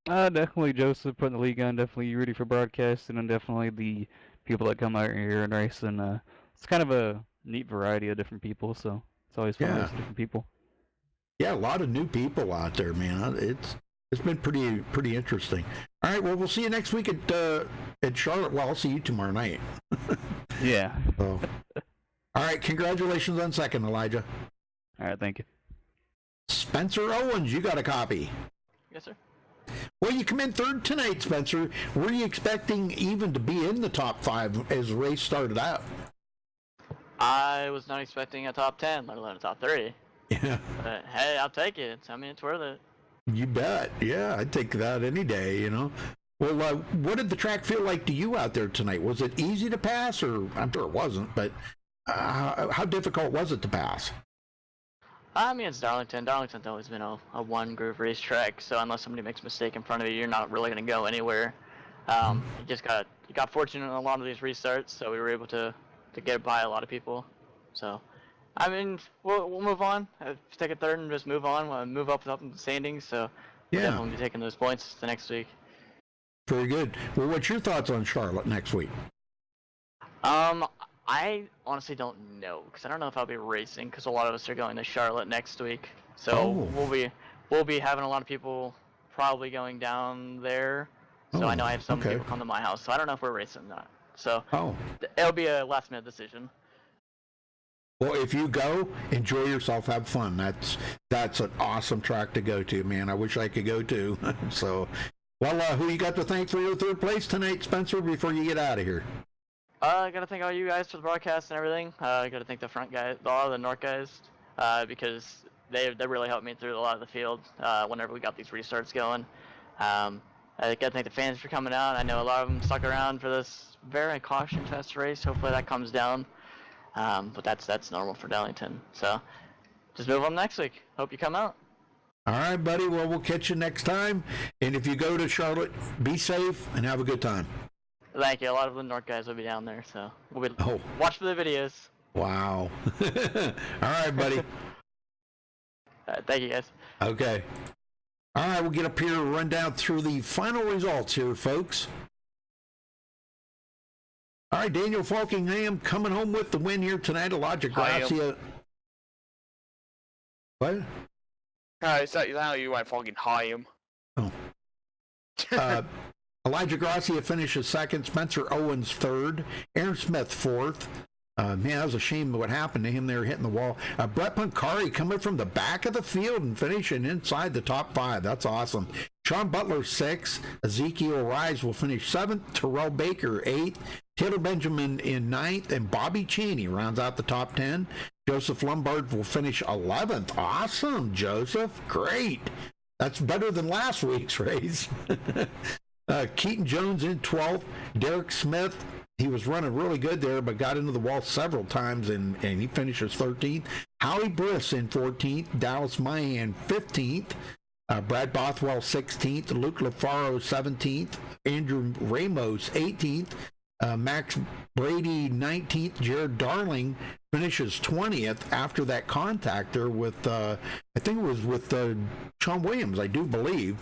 Definitely Joseph putting the league on, definitely Rudy for broadcasting, and definitely the people that come out here and race. And it's kind of a neat variety of different people, so it's always fun to race different people. Yeah, a lot of new people out there, man. It's been pretty interesting. All right, well, we'll see you next week at Charlotte. Well, I'll see you tomorrow night. Yeah. So, all right, congratulations on second, Elijah. All right, thank you. Spencer Owens, you got a copy. Yes, sir. Well, you come in third tonight, Spencer. Were you expecting even to be in the top 5 as the race started out? I was not expecting a top 10, let alone a top 3. Yeah. But hey, I'll take it. I mean, it's worth it. You bet. Yeah, I'd take that any day, Well, what did the track feel like to you out there tonight? Was it easy to pass, or I'm sure it wasn't, but how difficult was it to pass? I mean, it's Darlington. Darlington's always been a one-groove racetrack, so unless somebody makes a mistake in front of you, you're not really going to go anywhere. You got fortunate in a lot of these restarts, so we were able to get by a lot of people. So, I mean, we'll move on. Take a third and just move on. We'll move up in the standings, so we'll definitely be taking those points the next week. Very good. Well, what's your thoughts on Charlotte next week? I honestly don't know, because I don't know if I'll be racing, because a lot of us are going to Charlotte next week. So we'll be having a lot of people probably going down there. So I know I have some people come to my house, so I don't know if we're racing or not. So it'll be a last-minute decision. Well, if you go, enjoy yourself, have fun. That's an awesome track to go to, man. I wish I could go too. So, well, who you got to thank for your third place tonight, Spencer, before you get out of here? I gotta thank all you guys for the broadcast and everything. I gotta thank the front guys, a lot of the North guys, because they really helped me through a lot of the field whenever we got these restarts going. I gotta thank the fans for coming out. I know a lot of them stuck around for this very caution test race. Hopefully that comes down. But that's normal for Darlington. So just move on next week. Hope you come out. All right, buddy. Well, we'll catch you next time. And if you go to Charlotte, be safe and have a good time. Thank you. A lot of the North guys will be down there, so we'll be watch for the videos. Wow. All right, buddy. Thank you, guys. Okay. All right, we'll get up here and run down through the final results here, folks. All right, Daniel Falkingham coming home with the win here tonight. Elijah Gracia. What? Is that how you went fucking Hyam? Oh. Elijah Gracia finishes second. Spencer Owens third. Aaron Smith fourth. Man, that was a shame what happened to him there hitting the wall. Brett Pancari coming from the back of the field and finishing inside the top five. That's awesome. Sean Butler sixth. Ezekiel Rise will finish seventh. Terrell Baker eighth. Taylor Benjamin in ninth. And Bobby Cheney rounds out the top 10. Joseph Lombard will finish 11th. Awesome, Joseph. Great. That's better than last week's race. Keaton Jones in 12th. Derek Smith, he was running really good there, but got into the wall several times, and he finishes 13th. Howie Briss in 14th. Dallas Mahan 15th. Brad Bothwell 16th. Luke LaFaro 17th. Andrew Ramos 18th. Max Brady 19th. Jared Darling finishes 20th after that contact there with, I think it was with Sean Williams, I do believe.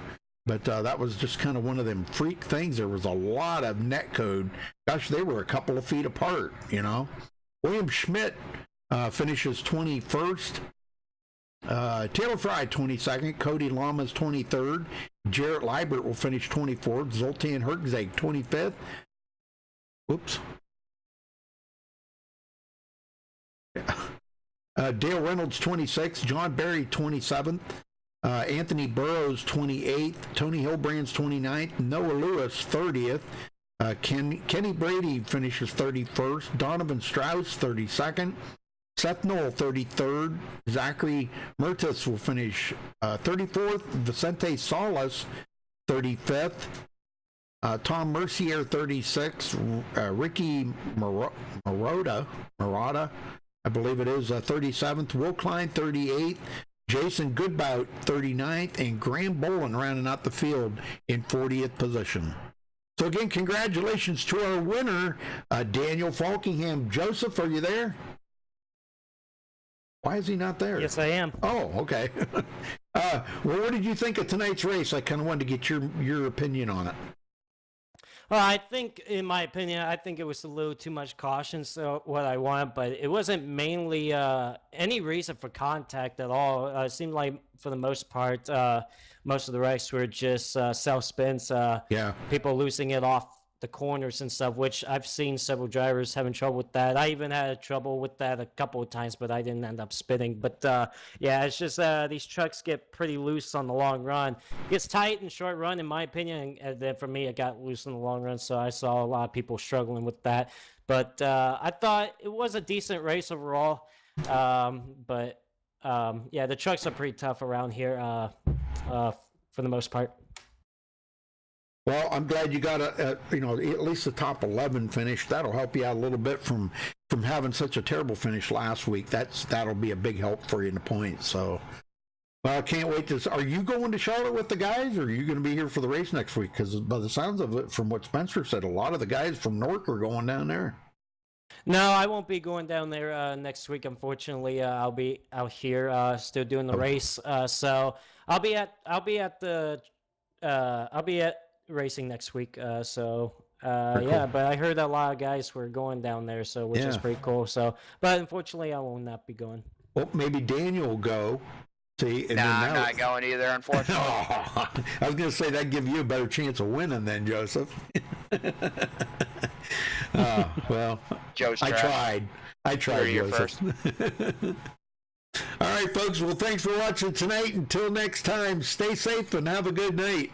But that was just kind of one of them freak things. There was a lot of net code. Gosh, they were a couple of feet apart, you know. William Schmidt finishes 21st. Taylor Fry 22nd. Cody Lamas 23rd. Jarrett Liebert will finish 24th. Zoltan Hergzeg 25th. Whoops. Dale Reynolds 26th. John Barry 27th. Anthony Burrows 28th, Tony Hilbrand's 29th, Noah Lewis 30th, Kenny Brady finishes 31st, Donovan Strauss 32nd, Seth Knoll 33rd, Zachary Mertis will finish 34th, Vicente Salas 35th, Tom Mercier 36th, Ricky Marotta, I believe it is, 37th, Will Klein 38th, Jason Goodbout 39th, and Graham Bolin rounding out the field in 40th position. So again, congratulations to our winner, Daniel Falkingham. Joseph, are you there? Why is he not there? Yes, I am. Oh, okay. Well, what did you think of tonight's race? I kind of wanted to get your opinion on it. Well, I think, in my opinion, I think it was a little too much caution, so what I want, but it wasn't mainly any reason for contact at all. It seemed like, for the most part, most of the wrecks were just self-spins, people losing it off the corners and stuff, which I've seen several drivers having trouble with that. I even had trouble with that a couple of times, but I didn't end up spinning. But yeah, it's just these trucks get pretty loose on the long run. It gets tight in short run, in my opinion, and then for me, it got loose in the long run, so I saw a lot of people struggling with that. But I thought it was a decent race overall. But yeah, the trucks are pretty tough around here for the most part. Well, I'm glad you got at least the top 11 finish. That'll help you out a little bit from having such a terrible finish last week. That'll be a big help for you in the points. So, well, I can't wait to. Are you going to Charlotte with the guys, or are you going to be here for the race next week? Because by the sounds of it, from what Spencer said, a lot of the guys from Newark are going down there. No, I won't be going down there next week. Unfortunately, I'll be out here still doing the race. So I'll be at racing next week. Cool. Yeah, but I heard a lot of guys were going down there, so which is pretty cool. So, but unfortunately, I will not be going. Well, maybe Daniel will go. See, and I'm not going either, unfortunately. I was going to say that'd give you a better chance of winning then, Joseph. Well, I tried, Joseph. All right, folks. Well, thanks for watching tonight. Until next time, stay safe and have a good night.